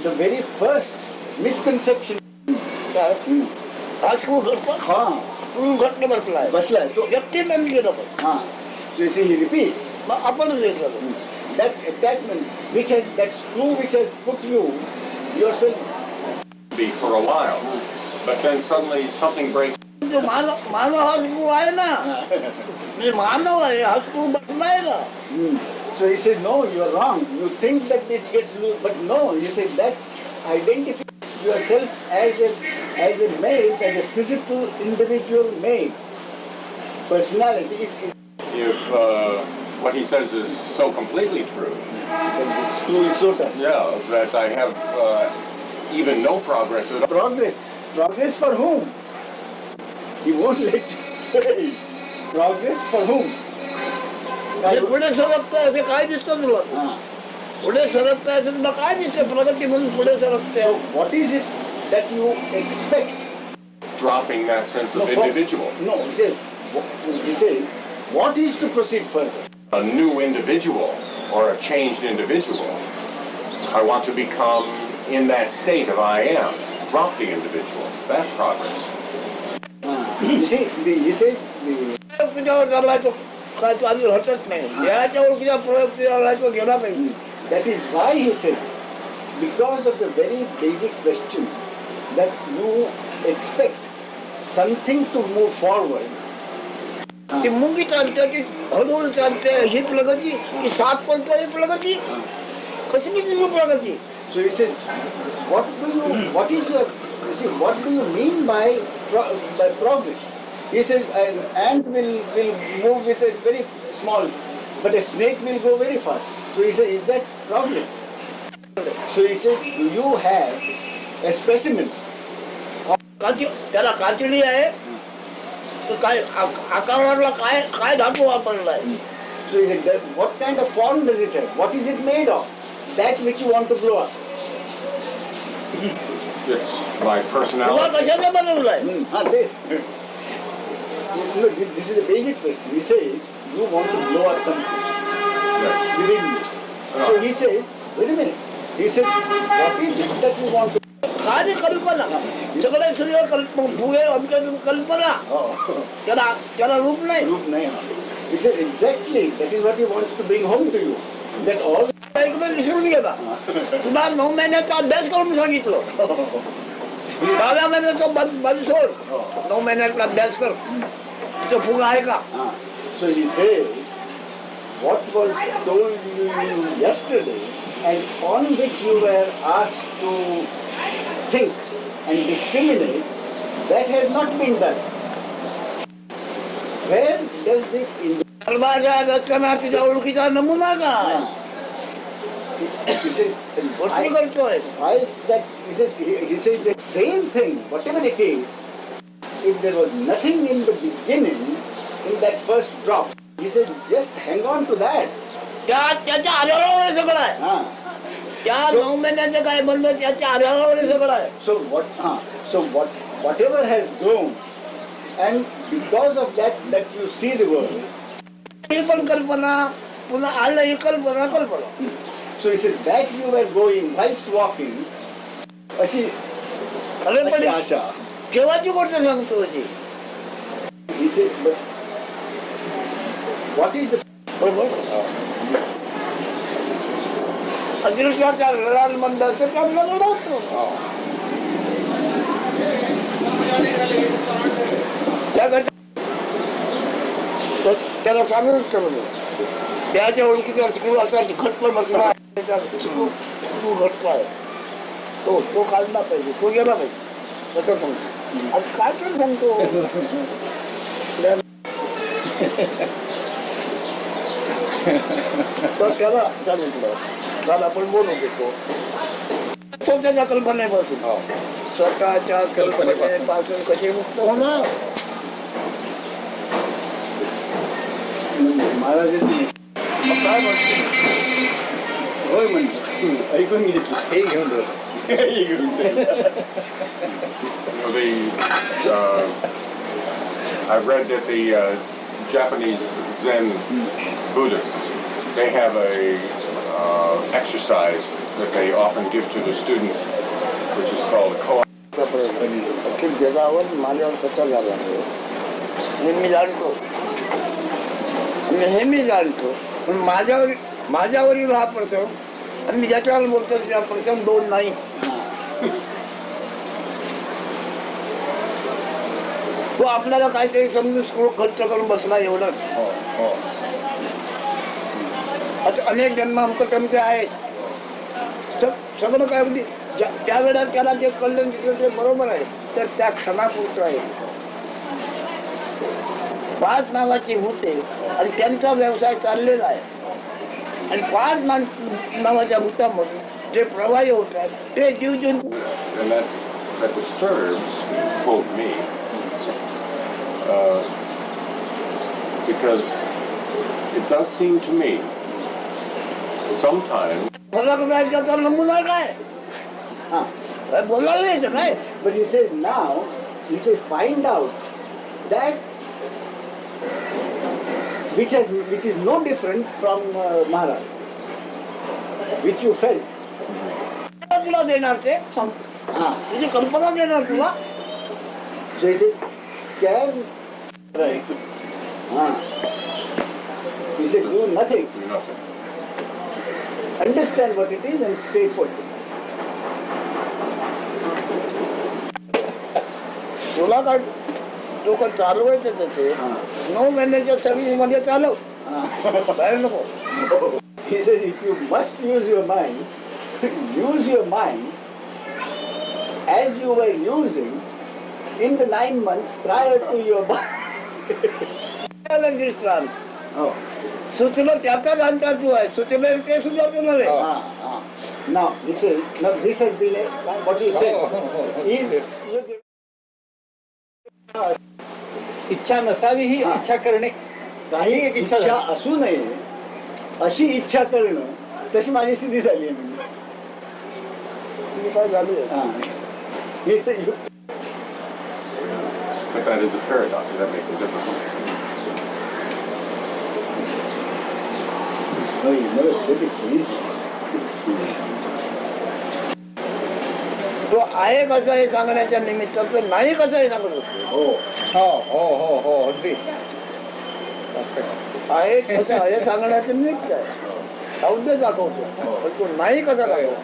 the very first misconception काय हा स्क्रू घट्ट हा स्क्रू घट्ट बसलाय बसलाय तो व्यक्ती मन गेला पाहिजे. हा. So you see, he repeats मग आपणच हे झालं that attachment, that screw which has put you yourself. be for a while, but then suddenly something breaks. जो मानव हा स्क्रू आहे ना मी मानव आहे हा स्क्रू बसलाय ना. So he said, no, you are wrong. You think that it gets loose, but no. He said that identifies yourself as a male, as a physical individual male personality. If what he says is so completely true, Because the screw is so tight. yeah, that I have even no progress at all. Progress for whom? He won't let you say. Progress for whom? हे पुढे सरकतंय असं काय दिसतं तुला. Ah. पुढे सरकतंय असं तुला काय दिसतं प्रगती म्हणून पुढे सरकते. So what is it that you expect? Dropping that sense of from- individual. No, he says, what is to proceed further? A new individual or a changed individual. I want to become in that state of I am. Drop the individual. That's progress. You see, he said, तुझ्यावर चाललाय तो काय तू आधी हटत नाही. देहाच्या ओळखीचा प्रयोग तुझ्यावर तो गेला पाहिजे. that is why he said, because of the very basic question that you expect something to move forward. ती मुंगी चालते की हळूहळू चालते ही प्रगती की साप पडतो ही प्रगती कसली तुझी प्रगती. So he said, what do you mean by progress? He says an ant will move with a very small, but a snake will go very fast. So he said, is that progress? So he said, do you have a specimen? त्याला कातडी आहे तर काय आकाराला काय काय धातू वापरलाय. So he said, what kind of form does it have? What is it made of? That which you want to blow up. It's my तुला personality. कशाला बनवलाय. Look, this is a basic question. He says, you want to blow up something Yes. within you. So he says, wait a minute. He said, what is it that you want to काय कल्पना सगळे सूर्य फुगे अमक्यातून कल्पना त्याला रूप नाही. look now? He says, exactly, that is what he wants to bring home to you. That all एकदम विसरून गेला. तुला 9 महिन्याचा अभ्यास करून सांगितलं. 12 महिन्याचा बाजू सोड 9 महिन्याचा अभ्यास कर. तिचं फुगा आहे का. So he says, what was told you yesterday and on which you were asked to think and discriminate, That has not been done. Where does the माझ्या रचना तुझ्या ओळखीचा नमुना काय he said, गोष्टी करतोय why is that? He says the same thing, whatever it is. If there was nothing in the beginning, in that first drop, he said, just hang on to that. त्याच्या आधारावर सगळं आहे Ah. त्या 9 महिन्याचं काय बनलं त्याच्या आधारावर सगळं आहे So whatever has grown, and because of that you see the world. ही पण कल्पना पुन्हा आलं ही कल्पना So he said that you were going whilst walking. अशी अरे पण आशा. केव्हाची गोष्ट सांगतो होती He said, but what is the अदृश्याच्या लढाल मंडळाचं ते आपल्याला लढवतो त्या घटना त्याला सांगून ठेवलं त्याच्या ओळखीचा स्क्रू असा घट्ट बसला आहे त्याचा स्क्रू घट्ट आहे तो काढला पाहिजे तो गेला पाहिजे असं सांगतो आज काय तर सांगतो तर त्याला सांगितलं काल आपण बोलू शकतो स्वतःच्या कल्पनेपासून स्वतःच्या कल्पनेपासून कसे मुक्त होणार महाराजांनी काय म्हणतो होय म्हणतो ऐकून घेतलं हे घेऊन I've read that the Japanese Zen Buddhists, they have a exercise that they often give to the students, which is called koan. जगावर माझ्यावर कसा झाला हे मी जाणतो हे मी जाणतो पण माझ्यावरील हा प्रसंग आणि मी ज्याच्यावर बोलतो त्या प्रसंग दोन नाही तो आपल्याला काहीतरी समजून खर्च करून बसला एवढं आता अनेक जन्म आमचं आहेत सगळं काय अगदी त्या वेळात त्याला जे कळलं तिथलं ते बरोबर आहे तर त्या क्षणापुरतं आहे 5 नावाची भूते आणि त्यांचा व्यवसाय चाललेला आहे आणि 5 नावाच्या भूतामधून जे प्रवाही होतात ते जीवजंतू That disturbs, quote me, because it does seem to me sometimes. त्याचा नमुना काय बोलायला नाही काय But he says now, he says find out that which is no different from Maharaj, which you felt. तुला देणार ते तुझी कल्पना देणार तुला So he said, can right. He said do nothing. Understand what it is and stay put. तुला काय डोकं चालवायचं त्याचे 9 महिन्याच्या सर्व्हिस मध्ये चालव बाहेर नको He says if you must use your mind as you were using in the 9 months prior to your birth. सुचलं त्याचाच अंतर तू आहे सुचलं ते सुद्धा तू नव्हे Now this has been what you said is इच्छा नसावी ही इच्छा करणे काही इच्छा असू नये अशी इच्छा करणं तशी माझी स्थिती झाली आहे काय झाली But that is a paradox. That makes a difference. No, you never said it easy. तो आहे कसं हे सांगण्याच्या निमित्ताचं नाही कसं हे सांगत असतो अगदी आहे कसं हे सांगण्याचं निमित्त आहे अवघ्य दाखवतो पण तो नाही कसा दाखवतो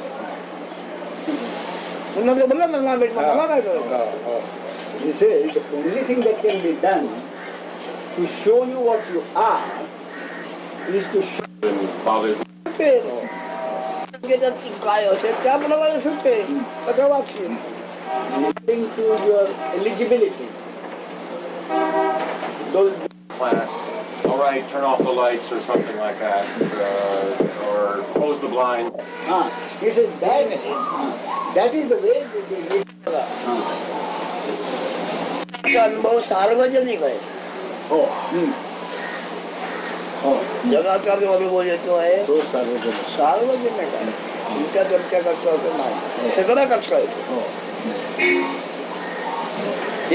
पुन्हा ते बोलला ना मला काय करायचं He says the only thing that can be done to show you what you are is to show. त्याच्यात काय असेल त्याप्रमाणे सुटते कसं वागशील Listening to your eligibility. Those Class. All right, turn off the lights or something like that, or close the blind. he says that that is the way they live. त्याचा अनुभव सार्वजनिक आहे. हो. हो. जगाचा जो अनुभव येतो आहे तो सार्वजनिक. सार्वजनिक आहे. तुमच्या तुमच्या करता असं नाही, सगळं करता येतो. हो.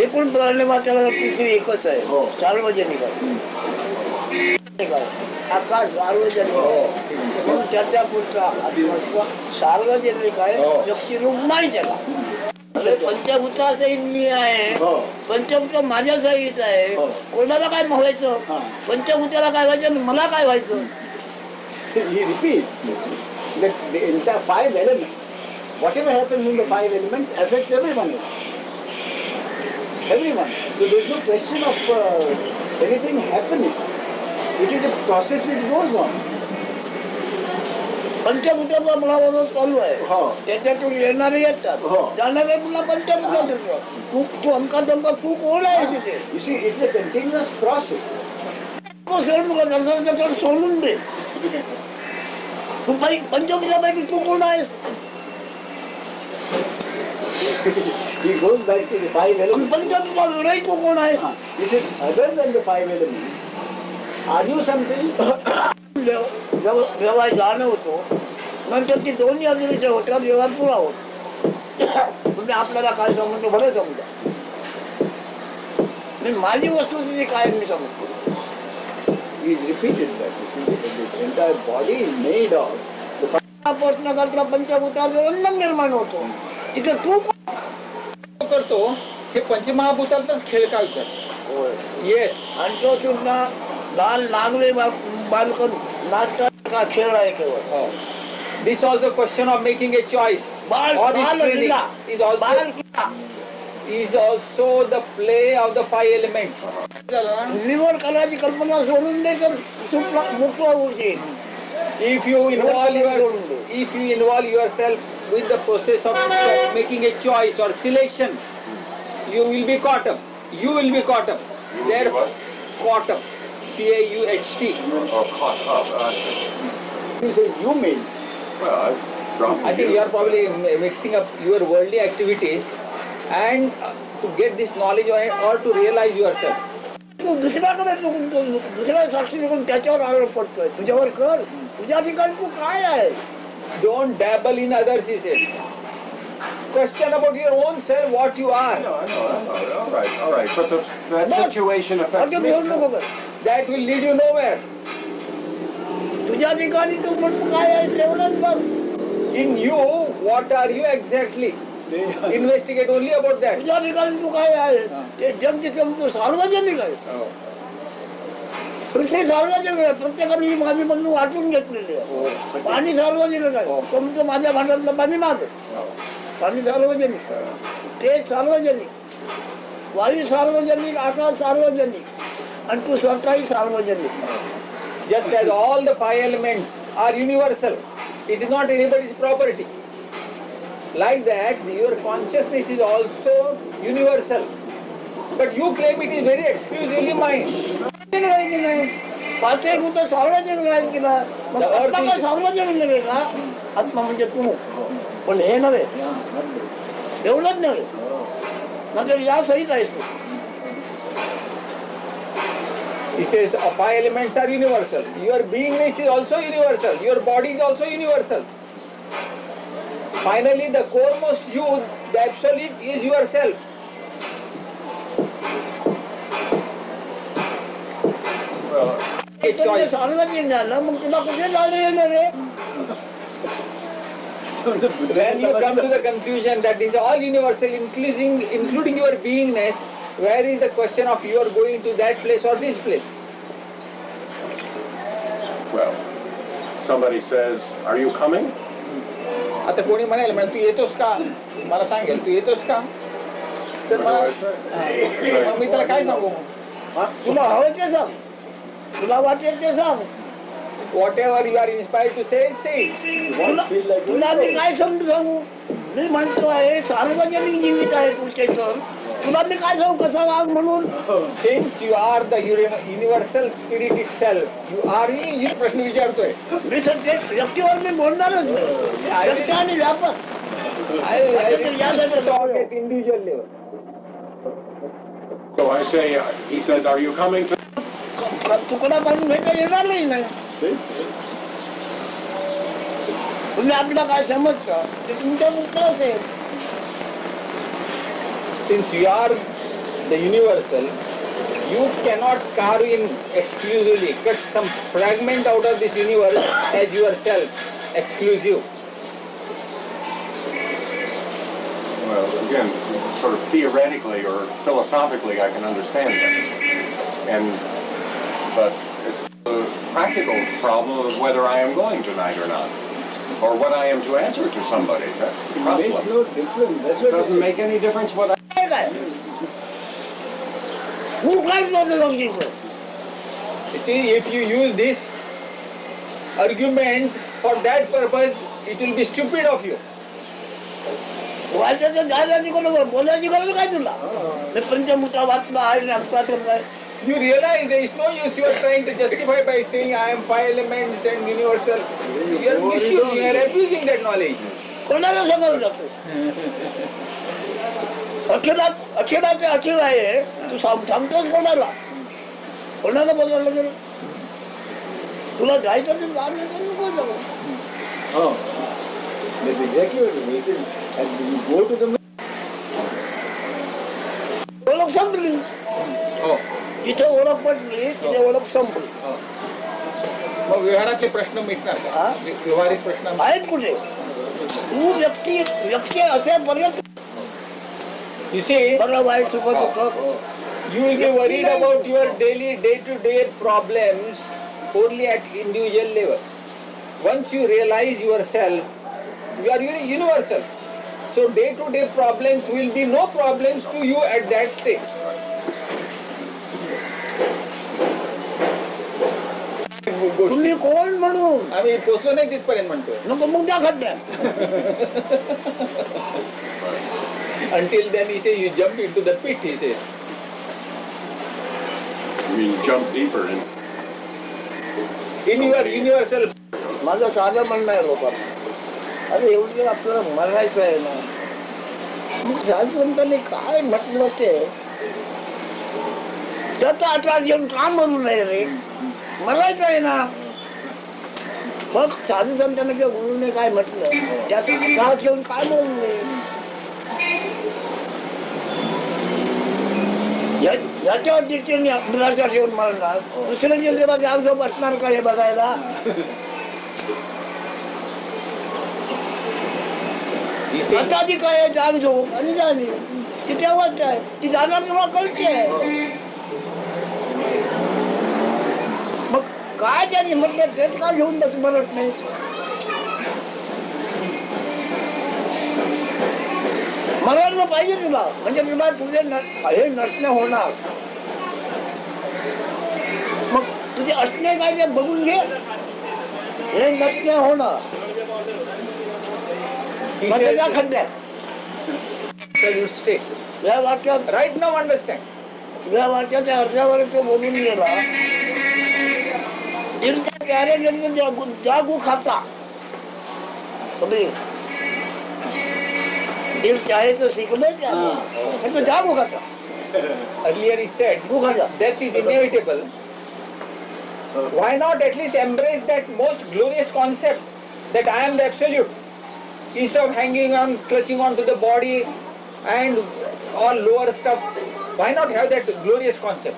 एकूण प्राणी मात्राला पृथ्वी एकच आहे. हो. सार्वजनिक आहे. आकाश सार्वजनिक आहे. म्हणून त्याच्या पुढचा आदिवासी सार्वजनिक आहे. व्यक्तिरूप नाही त्याला. पंचभूता सहित मी आहे. पंचभूत माझ्या सहित आहे. कोणाला काय व्हायचं? पंचभूताला काय व्हायचं? मला काय व्हायचं? He repeats that the entire 5 elements, whatever happens in the 5 elements affects everyone. Everyone. So there is no question of anything happening. It is a process which goes on. पंचभूताचा मुळावर चालू आहे. हो. त्याच्यातून येणारे येतात, हो. जाणारे पुन्हा पंचभूतात येतात. तू अंका दंका तू कोण आहे तिथे? You see, it's a continuous process. तो सोडून नका, जसं सोडून दे. तू पंचभूतापैकी तू कोण आहेस? He goes back to the 5 elements. पंचभूता वेगळी तू कोण आहेस? He says, other than the 5 elements, are you something? व्यवहार जाणवतो, नंतर ती दोन्ही अग्निविषय होतात, व्यवहार पुरा होतो. तुम्ही आपल्याला काय समजतो भले समजा, मी माझी वस्तुस्थिती काय मी समजतो. He repeated that. You see, the entire body is made of the प्रश्न करता पंचभूताचं बंधन निर्माण होतो. तिथे तू करतो हे पंचमहाभूताचाच खेळ का विचार. येस. आणि तो सुद्धा लाल नागवे बालकन नाचता खेळ आहे केवळ. This also question of making a choice is also the play of the 5 elements. निवड करायची कल्पना सोडून दे तर मुक्त होईल. If you involve yourself with the process of making a choice or selection, you will be caught up. You will be caught up. Therefore, caught up. CAUHT. Oh, caught up. He says, you made. Well, I dropped I think you are probably mixing up your worldly activities and to get this knowledge or to realize yourself. तू दुसऱ्याकडे दुसऱ्या साक्षी निघून त्याच्यावर आरोप पडतोय. तुझ्यावर कर, तुझ्या ठिकाणी तू काय आहे. Don't dabble in others, he says. Question about your own self, what you are. No, I know. All right. But that situation affects me. That will lead you nowhere. तुझ्या ठिकाणी तू म्हणून काय आहे तेवढंच बघ. In you, what are you exactly? Investigate only about that. तुझ्या ठिकाणी तू काय आहे ते जग तिथे तू सार्वजनिक आहे. पृथ्वी सार्वजनिक आहे. प्रत्येकाने ही माझी म्हणून वाटून घेतलेली आहे. पाणी सार्वजनिक आहे. तुमचं माझ्या भांड्यातलं पाणी माझं. पाणी सार्वजनिक, ते सार्वजनिक, वायू सार्वजनिक, आकाश सार्वजनिक, आणि तू स्वतःही सार्वजनिक. Just as all the 5 elements are universal, it is not anybody's property. Like that, your consciousness is also universal. But you claim it is very exclusively mine. पाचही भूत सार्वजनिक आहेत की ना. मग आत्मा काय सार्वजनिक नव्हे का? आत्मा म्हणजे तू, पण हे नव्हे, एवढंच नव्हे, म्हणजे या सहित आहेस तू. He says 5 elements are universal. Your beingness is also universal. Your body is also universal. Finally, the coremost you, the absolute, is yourself. सार्वजनिक झालं मग तुला कुठे जाणं येणार रे? When you come to the conclusion that this is all universal, including your beingness, where is the question of you are going to that place or this place? Well, somebody says, "Are you coming?" आता कोणी म्हणाल म्हणजे तू येतोस का, मला सांगेल तू येतोस का, तर मला मग मी त्याला काय सांगू? तुला हवं ते सांग, तुला वाटेल ते सांग. Whatever you are inspired to say, say it. तुला मी काय समजू सांगू? मी म्हणतो आहे सार्वजनिक जीवित आहे तू चेतन, तुला मी काय सांगू कसा वाघ म्हणून. Since you are the universal spirit itself, you are ही प्रश्न विचारतोय. मी सध्या व्यक्तीवर मी बोलणारच नाही. व्यक्ती आणि व्यापक Talk at individual level. So I say, he says, are you coming to? तुकडा पाडून घेता येणार नाही. तुम्ही आपलं काय समजता ते तुमच्या मुक्त असेल. Since you are the universal, you cannot carve in exclusively, cut some fragment out of this universe as yourself, exclusive. Well, again, sort of theoretically or philosophically, I can understand that. But it's a practical problem of whether I am going tonight or not, or what I am to answer to somebody. That's the It makes problem. no difference. That's It what doesn't make any difference what I. काय काय मूर्खाच नव्हतं लक्षीचं. See, if you use this argument for that purpose, it will be stupid of you. वाचायचं जायची गरज बोलायची गरज काय तुला. मी पंचमुद्रा वाचला आहे आमचा करलाय. You realize there is no use you are trying to justify by saying I am five elements and universal. You are misusing, you are abusing that knowledge. कोणाला समोर जातो. अखिलाचे अखिल आहे तू सांगतोस कोणाला. कोणाला बोलायला गेलं तुला जायचं तर जा, नाही तर नको जाऊ. Oh, that's exactly what it is. And you go to the ओळख संपली. हो. जिथे ओळख पडली तिथे ओळख संपली. मग व्यवहारातले प्रश्न मिटणार का? हा? व्यवहारिक प्रश्न आहेत कुठे. तू व्यक्ती असेपर्यंत You see, बरं वाईट सुख दुःख. you will be worried about your daily, day-to-day problems only at individual level. Once you realize yourself, you are universal. So day-to-day problems will be no problems to you at that stage. तुम्ही कोण म्हणून आम्ही पोचलो नाही तिथपर्यंत म्हणतोय. नको मग त्या खड्ड्यात. Until then he says you jump into the pit, he says. I mean, jump deeper in. In your universal. माझं साधं म्हणणं आहे लोकांना, अरे एवढं आपल्याला मरायचं आहे ना. मग साधुसंतांनी काय म्हटलं ते त्याचा आठवण घेऊन का म्हणू नये रे. मरायचं आहे ना. मग साधुसंतांना किंवा गुरुने काय म्हटलं त्याचा आठवण घेऊन काय म्हणू नये. याच्यावर दीक्षेने अभ्यासा ठेवून म्हणणार दुसऱ्या दिवशी जागजोप असणार का हे बघायला. आता ती काय जाग झोप आणि जाणी ती तेव्हाच आहे. ती जाणार तेव्हा कळते. मग काय त्याने म्हटलं तेच का घेऊन बस म्हणत नाही. मरायला पाहिजे तुला म्हणजे तुला तुझे हे नटणे होणार. मग तुझे असणे काय ते बघून घे. हे नटणे होणार त्या खड्ड्यात. या वाक्यात Right now understand. या वाक्याच्या अर्जावर तो बोलून गेला. दिलच्या प्यारे गेले जागू खाता. दिल चाहे तो सीख ले तो जागू खाता. Earlier he said death is inevitable. Why not at least embrace that most glorious concept that I am the absolute, instead of hanging on, clutching on to the body and all lower stuff? Why not have that glorious concept?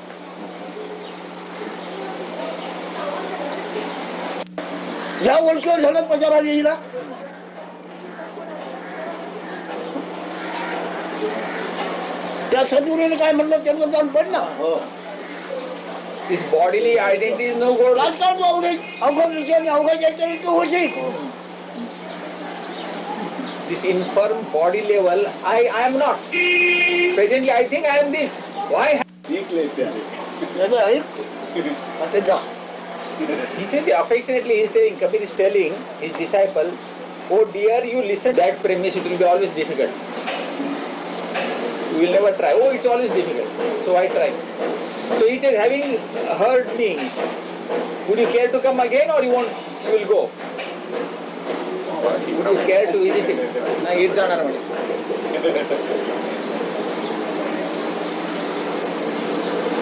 या वर्षावर झालं पचारा येईल. त्या सद्गुरूने काय म्हटलं त्याचं जाऊन पड ना. This bodily identity is no good. राजकारण अवघड विषय अवघड याच्या तू होशील. This infirm body level, I am not. Presently I think I am this. Why? सीख लेते हैं. आता जा. He says affectionately he is telling, Kabir is telling his disciple, Oh dear, you listen that premise, it will be always difficult. You will never try. Oh, it's always difficult. So I try. So he says, having heard me, would you care to come again or you will go? Would you care to visit him? नाही येत जाणार म्हणे.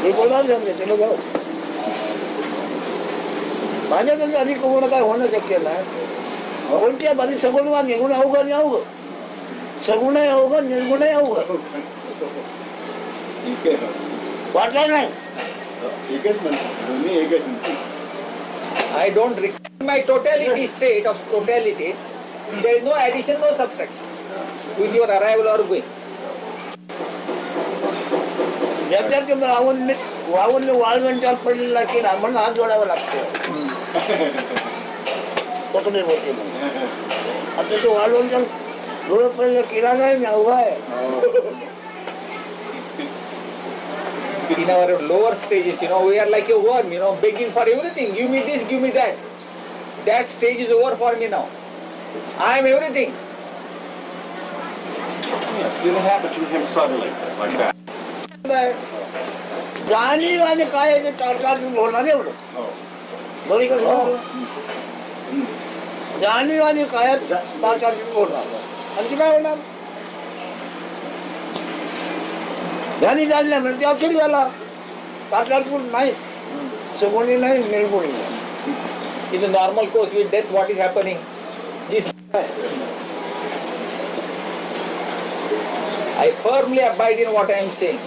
हे बोलायला सांगते चलो जाऊ. माझ्या तरी अधिक कोण काय होणं शक्य नाही. कोणत्या बाजू सगुण निगुण अवघड अवघड सगुण अवघड निर्गुण अवघड वाटलं नाही. I don't require my totality state of totality. There is no addition, no subtraction with your arrival or going. ज्याच्यात वावून वाळवंटात पडलेला केला म्हणून हात जोडावा लागतो. कसं होते आता तो वाळवंटात डोळं पडलेला केला नाही ना उभा आहे. In our lower stages, we are like a worm, begging for everything. Give me this, give me that. That stage is over for me now. I am everything. Yeah, it'll happen to him suddenly, like that. जाणीव आणि काय आहे ते तारकार होणार एवढं बरी कसं जाणीव आणि काय तारकार होणार आणखी काय होणार. ध्यानी जाणल्या म्हणजे ते अखेर झाला तारकारपूर नाहीच सगुणी नाही निर्गुणी नाही. In the normal course with death, what is happening? This I firmly abide in what I am saying.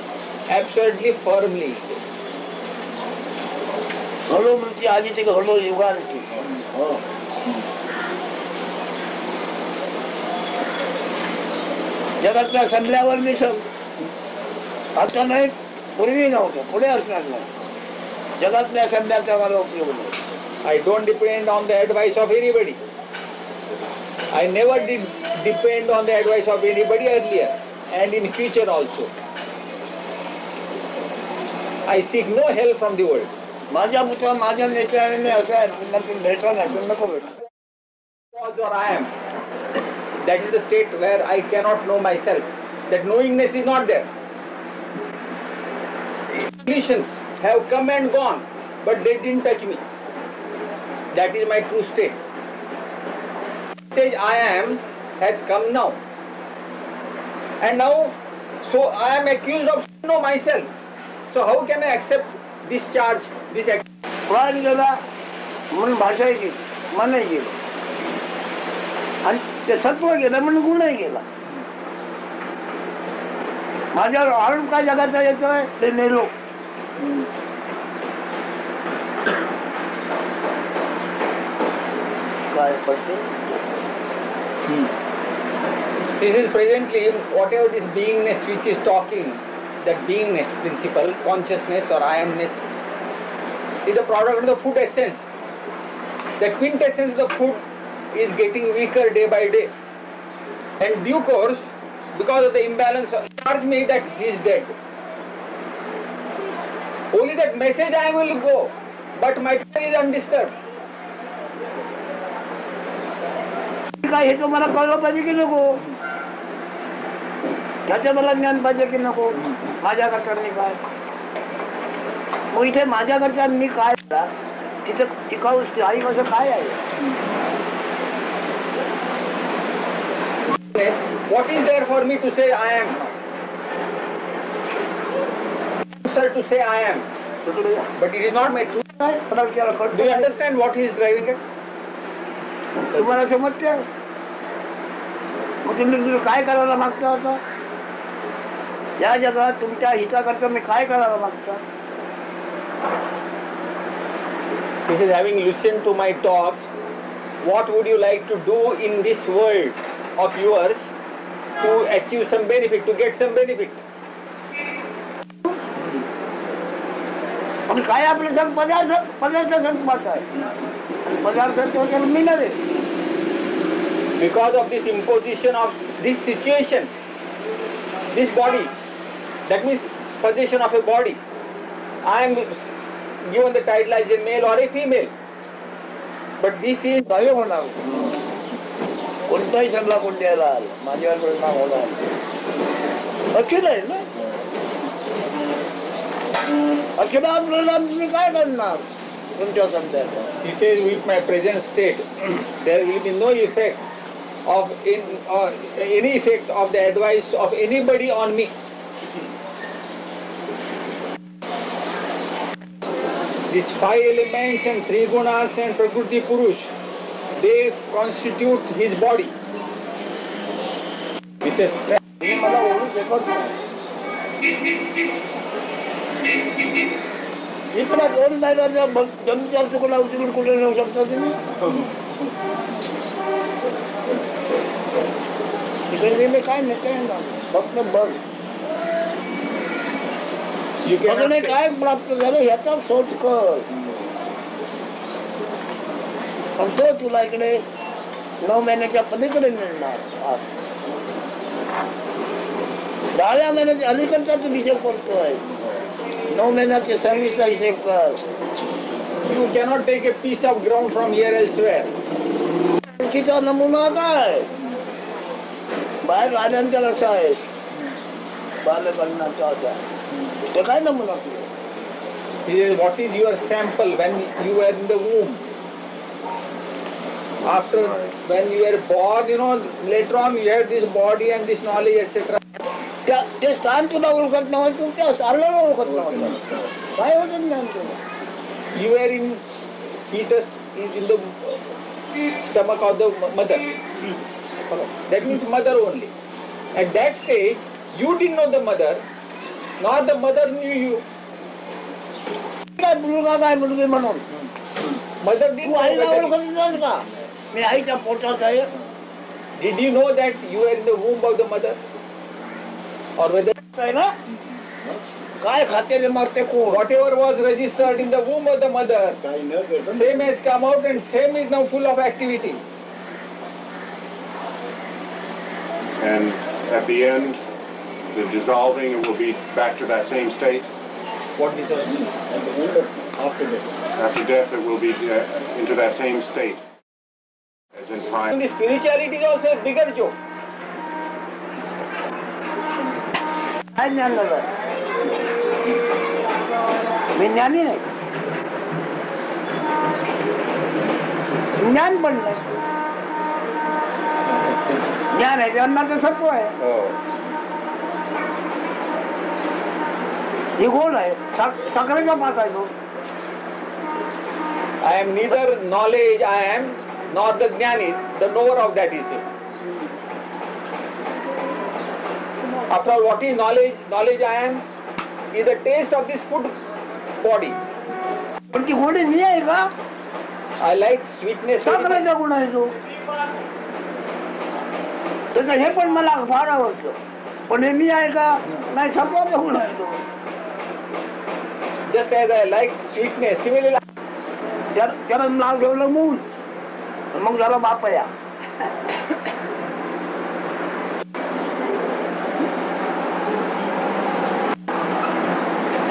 Absolutely firmly. घडो मृत्यू आधी ते घडो युगांती. जगातल्या संपल्यावर मी आता नाही पूर्वी नव्हतं पुढे असणार नाही. जगातल्या संपल्याचा मला उपयोग नाही. I don't depend on the advice of anybody. I never did depend on the advice of anybody earlier and in future also. I seek no help from the world. माझ्या पुत्र माझ्या नेत्याने असं आहे भेटला नाही तर नको भेट. Or I am. That is the state where I cannot know myself. That knowingness is not there. Conditions have come and gone, but they didn't touch me. That is my true state. Stage I am has come now. And now, so I am accused of know myself. So how can I accept this charge, this act? प्राण गेला म्हणून भाषाही गेली मनही गेलं आणि ते सत्व गेलं म्हणून गुणही गेला. माझ्यावर आळून काय जगाचा येतोय ते नेलो. काय पडते This is presently whatever this beingness which is talking, that beingness principle, consciousness or I amness, is the product of the food essence. The quintessence of the food is getting weaker day by day. And due course, because of the imbalance, charge me that he is dead. Only that message I will go, but my prayer is undisturbed. काय हे तर मला कळलं पाहिजे की नको. त्याचं मला ज्ञान पाहिजे की नको. माझ्याकरता मी काय मग इथे माझ्याकरता मी काय तिथं टिकाऊ आई कसं काय आहे. What is there for me to say I am? Sir, to say I am, but it is not my truth. Do you understand what he is driving at? तुम्हाला समजते मग तुम्ही काय करायला मागता होता. या जगात तुमच्या हिताकरता मी काय करायला मागता. This is having listened to my talks. What would you like to do in this world of yours to achieve some benefit, to get some benefit? पण काय आपलं संग पदार्थ संगमाचा आहे. पदार्थ तो मी नव्हे. Because of this imposition of this situation, this body, that means possession of a body, I am given the title as a male or a female. But this is काय होणार कोणताही सगळा कोण द्यायला आला माझ्यावर परिणाम होणार अखिल आहे ना अखिलात परिणाम तुम्ही काय करणार तुमच्या सध्याचा He says, with my present state, there will be no effect of any effect of the advice of anybody on me. These 5 elements and 3 gunas and Prakriti Purush, they constitute his body. He says, हे मला ओळखू शकत नाही इकडे 2 महिन्याचा जमीचा तुकडा उचलून कुठे नेऊ शकता तुम्ही तिकडे मी काय नेता येणार फक्त बघ बघणे काय प्राप्त झालं ह्याचा शोध कर आणि तो तुला इकडे 9 महिन्याच्या पलीकडे मिळणार 10व्या महिन्याच्या अलीकडचा तू हिशेब करतोय 9 महिन्याचे सर्व्हिसचा हिशेब कर you cannot take a piece of ground from here elsewhere. तिचा नमुना काय बाहेर राजांचा रसा आहेस बालकरणाचा असा ते काय नमुना तुझा He says, what is your sample when you were in the womb? After, when you were born, later on you had this body and this knowledge, etc. ते स्थान तुला ओळखत नव्हतं त्या स्थानाला ओळखत नव्हतं काय होतं ज्ञान तुला You were in fetus, is in the stomach of the mother. That means mother only. At that stage, you didn't know the mother, nor the mother knew you. काय मुलगा काय मुलगी म्हणून Mother तू didn't know आईला whether, ओळखत नव्हतं का मी आईच्या पोटात आहे did you know that you were in the womb of the mother? Or whether आहे ना काय खाते रे मारते कोण whatever was registered in the womb of the mother, काही न करता same has come out and same is now full of activity. And at the end, the dissolving, it will be back to that same state. What is that? at the end of after death. After death, it will be into that same state as in prime. The spirituality is also a bigger joke. काय ज्ञान झालं मी ज्ञानी नाही ज्ञान पण नाही ज्ञान आहे ते अन्नाचं सत्व आहे ही गोड आहे साखरेचा पाक आहे तो I am neither knowledge I am, nor the jnani, the knower of that is this. After all, what is knowledge? Knowledge I am is the taste of this food body. पण ती गोडी मी आहे का I like sweetness. very much. साखरेचा गुण आहे तो त्याचं हे पण मला फार आवडतं पण हे मी आहे का नाही सत्वाचा गुण आहे तो Just as I like sweetness, similarly त्याला नाव ठेवलं मूल मग झालं बापया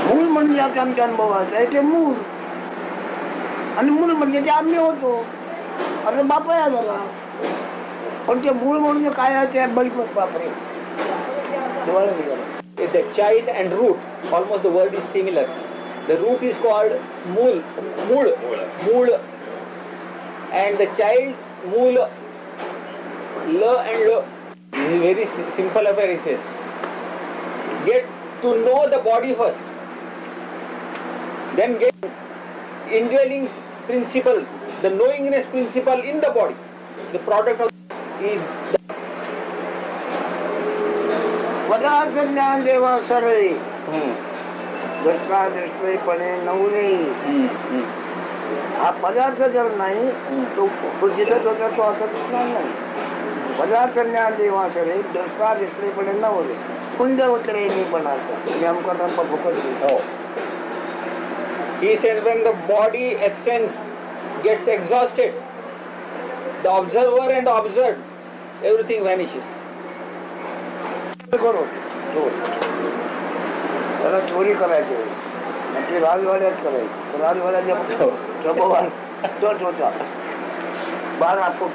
मूल म्हणजे आता आमच्या अनुभवाचं आहे ते मूल आणि मूल म्हणजे ते आम्ही होतो अरे बापया झाला पण ते मूळ म्हणजे काय आहे ते बघितलं बापरे डोळे निघाले. the child and root, almost the word is similar. The root is called mool, and the child mool, la and la. This is very simple affair. He says, get to know the body first, then get indwelling principle, the knowingness principle in the body. The product of is पदार्थ ज्ञान देवा सर्वे दृष्टादृष्टीपणे नवले हा पदार्थ जर नाही तो जिथं होता तो आता दिसणार नाही पदार्थ ज्ञान देवा सर्वे दृष्टादृष्टीपणे नवले कुंज उतरे निपणाचा नेमका टप्पा फुकट oh. He says when the body essence gets exhausted, the observer and the observed, everything vanishes. करो चोर त्याला चोरी करायची ती राजवाड्यात करायची राजवाड्याच्या तोच होता 12 फूट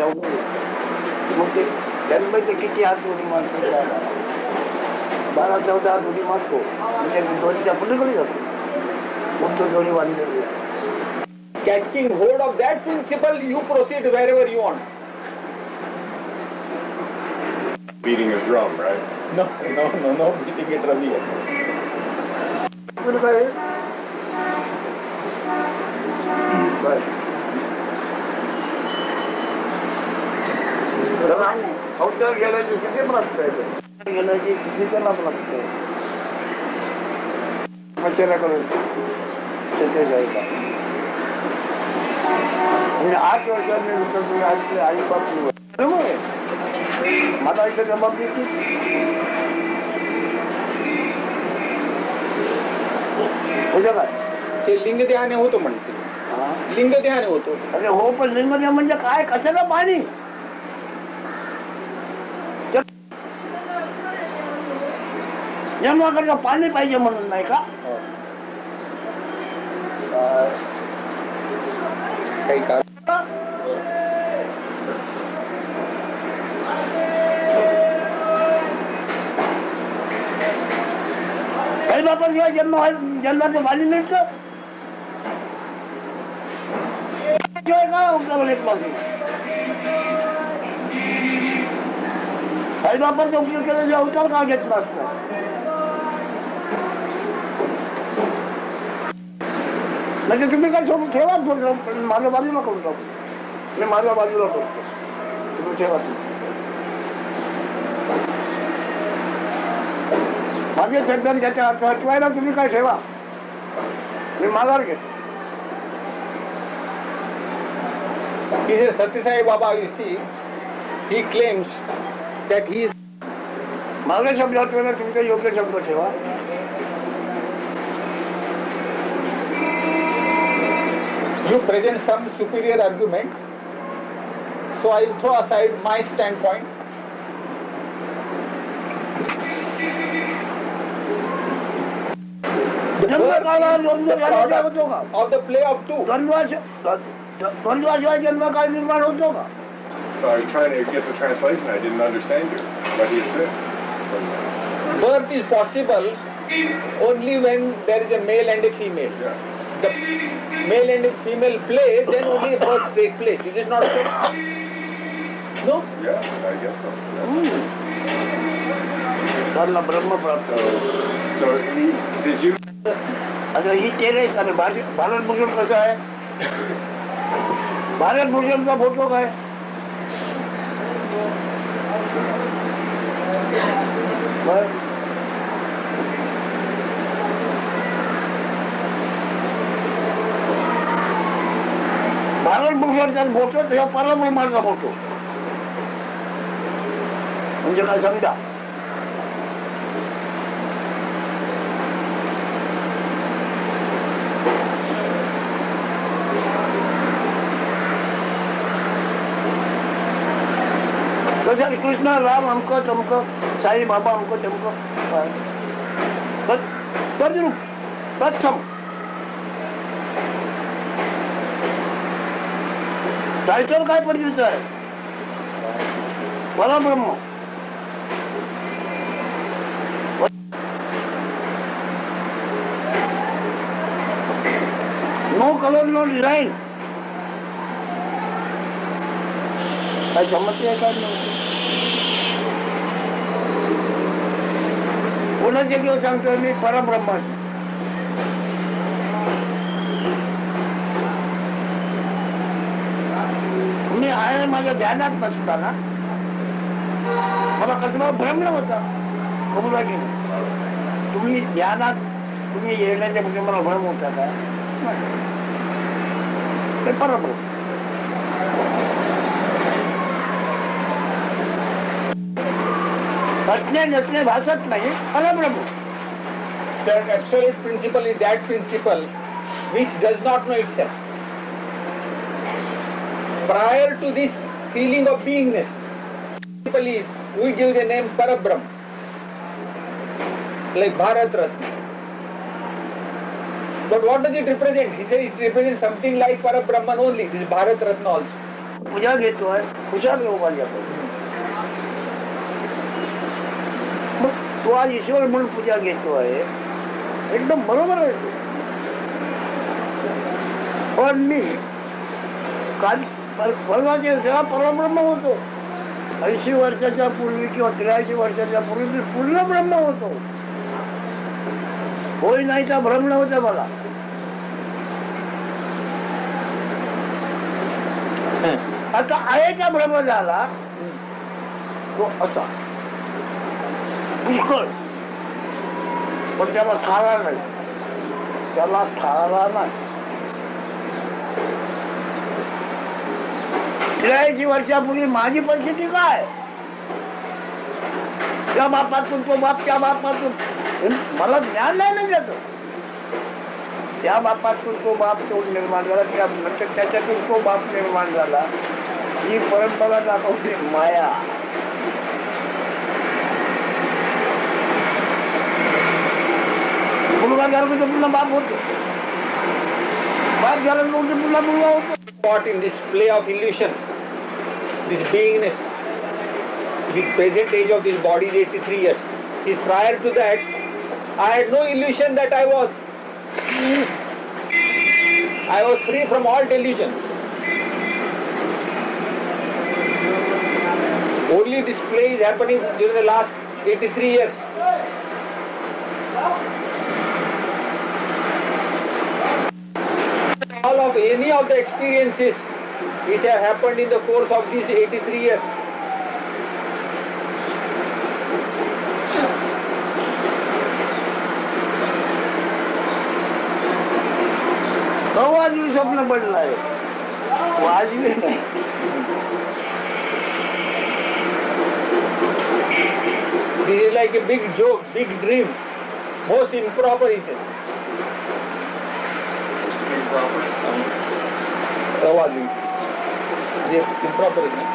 मग ते जन्माचे किती हात उडी मारतो 12-14 हात उडी मारतो म्हणजे दोन्हीच्या पलीकडे जातो मग तो दोन्ही बांधलेली आहे. Catching hold of that principle, you proceed wherever you want. Beating a drum, right? No beating a drum here. तुला काय काय अवतार गेल्याची किती प्राप्त आहे गेल्याची किती त्याला प्राप्त आहे कशाला करून तिथे जायला म्हणजे 8 वर्षांनी तुम्ही आई बाप मला इथे जबाब देते काय ते लिंग ध्यान होतो म्हणते लिंग ध्यान होतो. अरे हो पण लिंग ध्यान म्हणजे काय कशाला पाणी जन्माकरता पाणी पाहिजे म्हणून नाही का काही कारण काही बापाशिवाय जन्माचं पाणी मिळतं काय उपयोग येत पासून काही बापाचा उपयोग केला अवतार का घेत नसतं म्हणजे तुम्ही काय सोबत ठेवा माझ्या बाजूला करून टाकू मी माझ्या बाजूला करतो तुम्ही ठेवा माझे शब्दांत त्याचा अर्थ हटवायला तुम्ही काय ठेवा मी माघार घेतो. Satyai Sai Baba, you see, he claims that he is माझ्या शब्द हटवायला तुमचा योग्य शब्द ठेवा. you present some superior argument, so I will throw aside my standpoint. Of the play of two. द्वंद्वाशिवाय जन्मकाळ निर्माण होतो का So I was trying to get the translation. I didn't understand you. What he said. Birth is possible only when there is a male and a female. Yeah. The male and a female play, then only birth takes place. Is it not so? No? Yeah, I guess so. त्यांना ब्रह्म प्राप्त So did you? आता ही terrace आणि भारत भूषण कसं आहे Bharat भूषणचा photo काय Bharat भूषणचा photo तेव्हा परब्रह्माचा photo म्हणजे काय समजा तसं कृष्ण राम अमकं तमकं साई बाबा अमकं तमकं तद्रूप तत्सम टायटल काय पडलीचं आहे परब्रह्म नो कलर नो डिझाईन काय समजते काय नव्हतं कोणाचे किंवा सांगतो मी परब्रह्माची मी आहे माझ्या ध्यानात नसताना मला कसला भ्रम होता कबुला की तुम्ही ध्यानात तुम्ही येण्याच्या म्हणजे मला भ्रम होता का ते परब्रह्म असणे नसणे भासत नाही परब्रह्म. That absolute principle is that principle which does not know itself. Prior to this feeling of beingness, principle is we give the name Parabrahm, like Bharat Ratna. But what does it represent? He says it represents something like Parabrahman only. This is Bharat Ratna also. पूजा घेतोय खुशाल येऊ माझ्याकडे. मग तो आज ईश्वर म्हणून पूजा घेतोय एकदम बरोबर आहे तो. पण मी काल परवाच्या जेव्हा परब्रह्म होतो 80 वर्षाच्या पूर्वी किंवा 83 वर्षाच्या पूर्वी मी पूर्ण ब्रह्म होतो. होय नाहीचा भ्रम नव्हता मला. आता आयेचा भ्रम झाला तो असा पुष्कळ, पण त्याला थाळा नाही, त्याला थाळा नाही. 83 वर्षापूर्वी माझी परिस्थिती काय, त्या बापातून तो बाप, त्या बापातून मला ज्ञान नाही ना त्याचं. त्या बापातून तो बाप तो निर्माण झाला, त्यानंतर त्याच्यातून तो बाप निर्माण झाला. ही परंपरा दाखवते माया. मुलगा झाला तर पुन्हा बाप होतो, बाप झाला तर पुन्हा मुलगा होतो. Caught in this play of illusion, this beingness. The present age of this body is 83 years. Is prior to that, I had no illusion that I was free from all delusions. Only this play is happening during the last 83 years. All of any of the experiences which have happened in the course of these 83 years. वाजवी स्वप्न पडलं आहे, वाजवी नाही. This is like a big joke, big dream, most improper, he says. Improper, isn't it?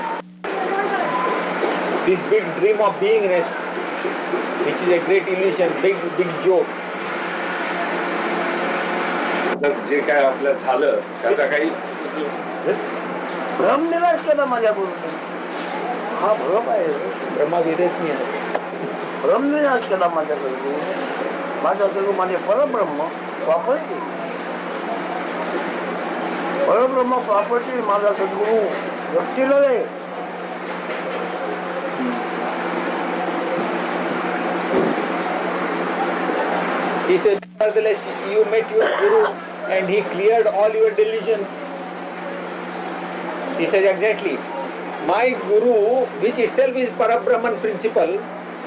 This big dream of beingness, which is a great illusion, big joke. जे काय आपलं झालं त्याचा काही भ्रम निराश केला माझ्या बरोबर. हा भ्रम आहे, ब्रह्माविदेच नाही आहे. भ्रम निराश केला माझ्या सगळं. माझ्या सगळं माझे परब्रह्म प्रॉपर्टी, परब्रह्म प्रॉपर्टी माझा सद्गुरू व्यक्तीला आहे. He said, nevertheless, you met your Guru and he cleared all your delusions. He said, exactly. My Guru, which itself is Parabrahman principle,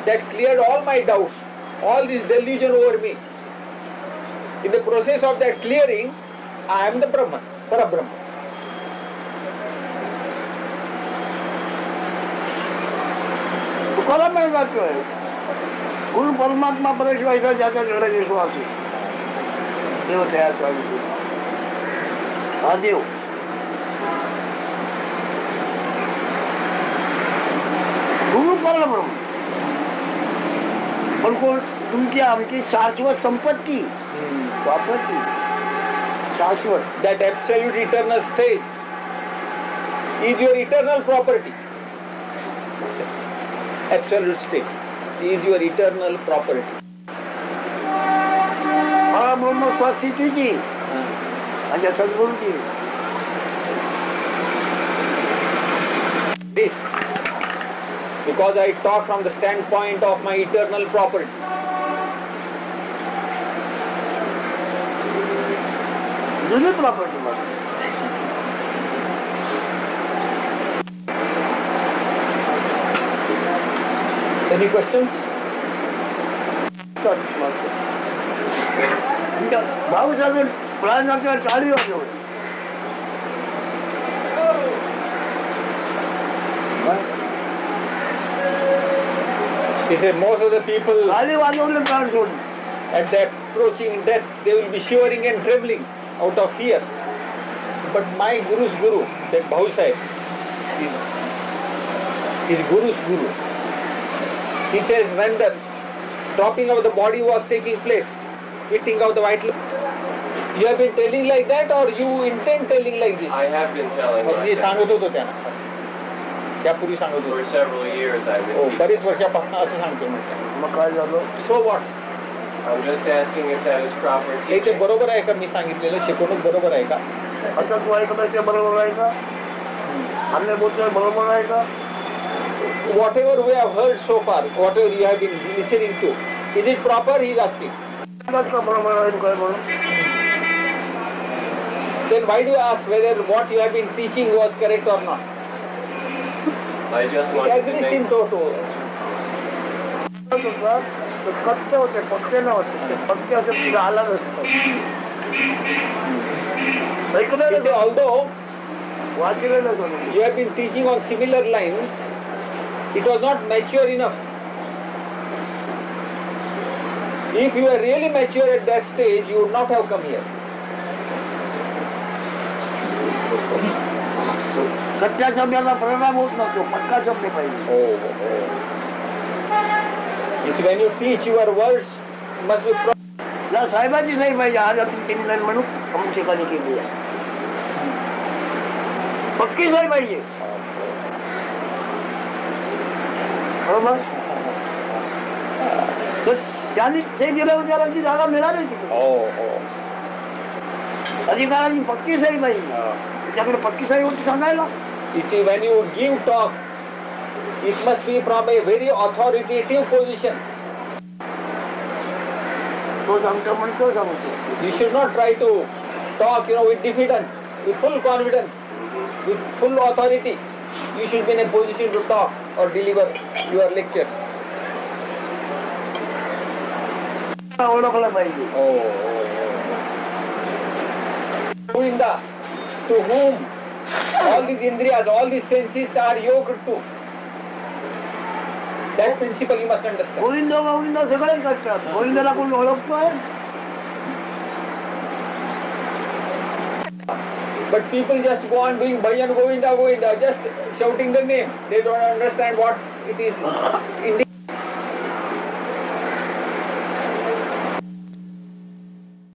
that cleared all my doubts, all this delusion over me. In the process of that clearing, I am the Brahman, Parabrahman. Tukaram नाही जातोय, गुरु परमात्मा परमेश्वराचा ज्याचा दृढ विश्वास आहे, देव तयार चालू केला. हा देव गुरु परब्रह्म, पण कोण तुमची आमची शाश्वत संपत्ती, प्रॉपर्टी शाश्वत. That absolute eternal state is your eternal property. Absolute state is your eternal property. परब्रह्म स्वस्थितीची माझ्या सद्गुरूची. This, because I talk from the standpoint of my eternal property. जुनी प्रॉपर्टी माझी. Any questions? भाऊ साहेब प्राणाच्या 40 वाजवले. He said most of the people खाली वाजवले प्राण सोडले. at the approaching death, they will be shivering and trembling out of fear. But my Guru's Guru, that Bhau Sahib, his Guru's Guru, he says when the dropping of the body was taking place, eating of the white You have been telling like that or you intend telling like this? I have been telling me like that. सांगत होतो त्यांना त्यापूर्वी सांगत For होतो several years I've been हो teaching. बरेच वर्षापासून असं सांगतो मी मग काय झालं? So what? I'm just asking if that is proper हे ते teaching. बरोबर आहे का मी सांगितलेलं शिकवणूक बरोबर आहे का आता तू ऐकण्याचे बरोबर आहे का? अन्य बोलतोय बरोबर आहे का? Whatever we have heard so far, whatever you have been listening to, is it proper? He is asking. अंदाज का बरोबर आहे काय म्हणून? Then why do you ask whether what you have been teaching was correct or not? I just He wanted to agrees in make toto. ते कच्चे होते पक्के नव्हते ते पक्के असेल तुझा आला नसतो He ऐकलेलं said, although वाचलेलं होतं you have been teaching on similar lines, it was not mature enough. If you were really mature at that stage, you would not have come here. कच्च्या शब्दाला परिणाम होत नव्हतो पक्का शब्द पाहिजे You see, when you teach, your words must be proper. या साहेबाची सही पाहिजे आज आपण 3 लाईन म्हणून आपण ठिकाणी केली आहे पक्की सही पाहिजे बरोबर तर त्यांनी ते दिल्यावर त्याला ती जागा मिळाली तिकडे अधिकाराची पक्की सही पाहिजे त्याच्याकडे पक्की सही होती सांगायला You see, when you give talk, it must be from a very authoritative position. तो सांगतो म्हणतो सांगतो You should not try to talk, with diffidence, with full confidence, with full authority. You should be in a position to talk or deliver your lectures. ओळखलं पाहिजे Govinda, to whom all these indriyas, all these senses are yoked to. That principle you must understand. Govind Govind सगळेच असतात गोविंदाला कोण ओळखतोय But people just go on doing Bhajan Govinda Govinda, just shouting the name. They don't understand what it is.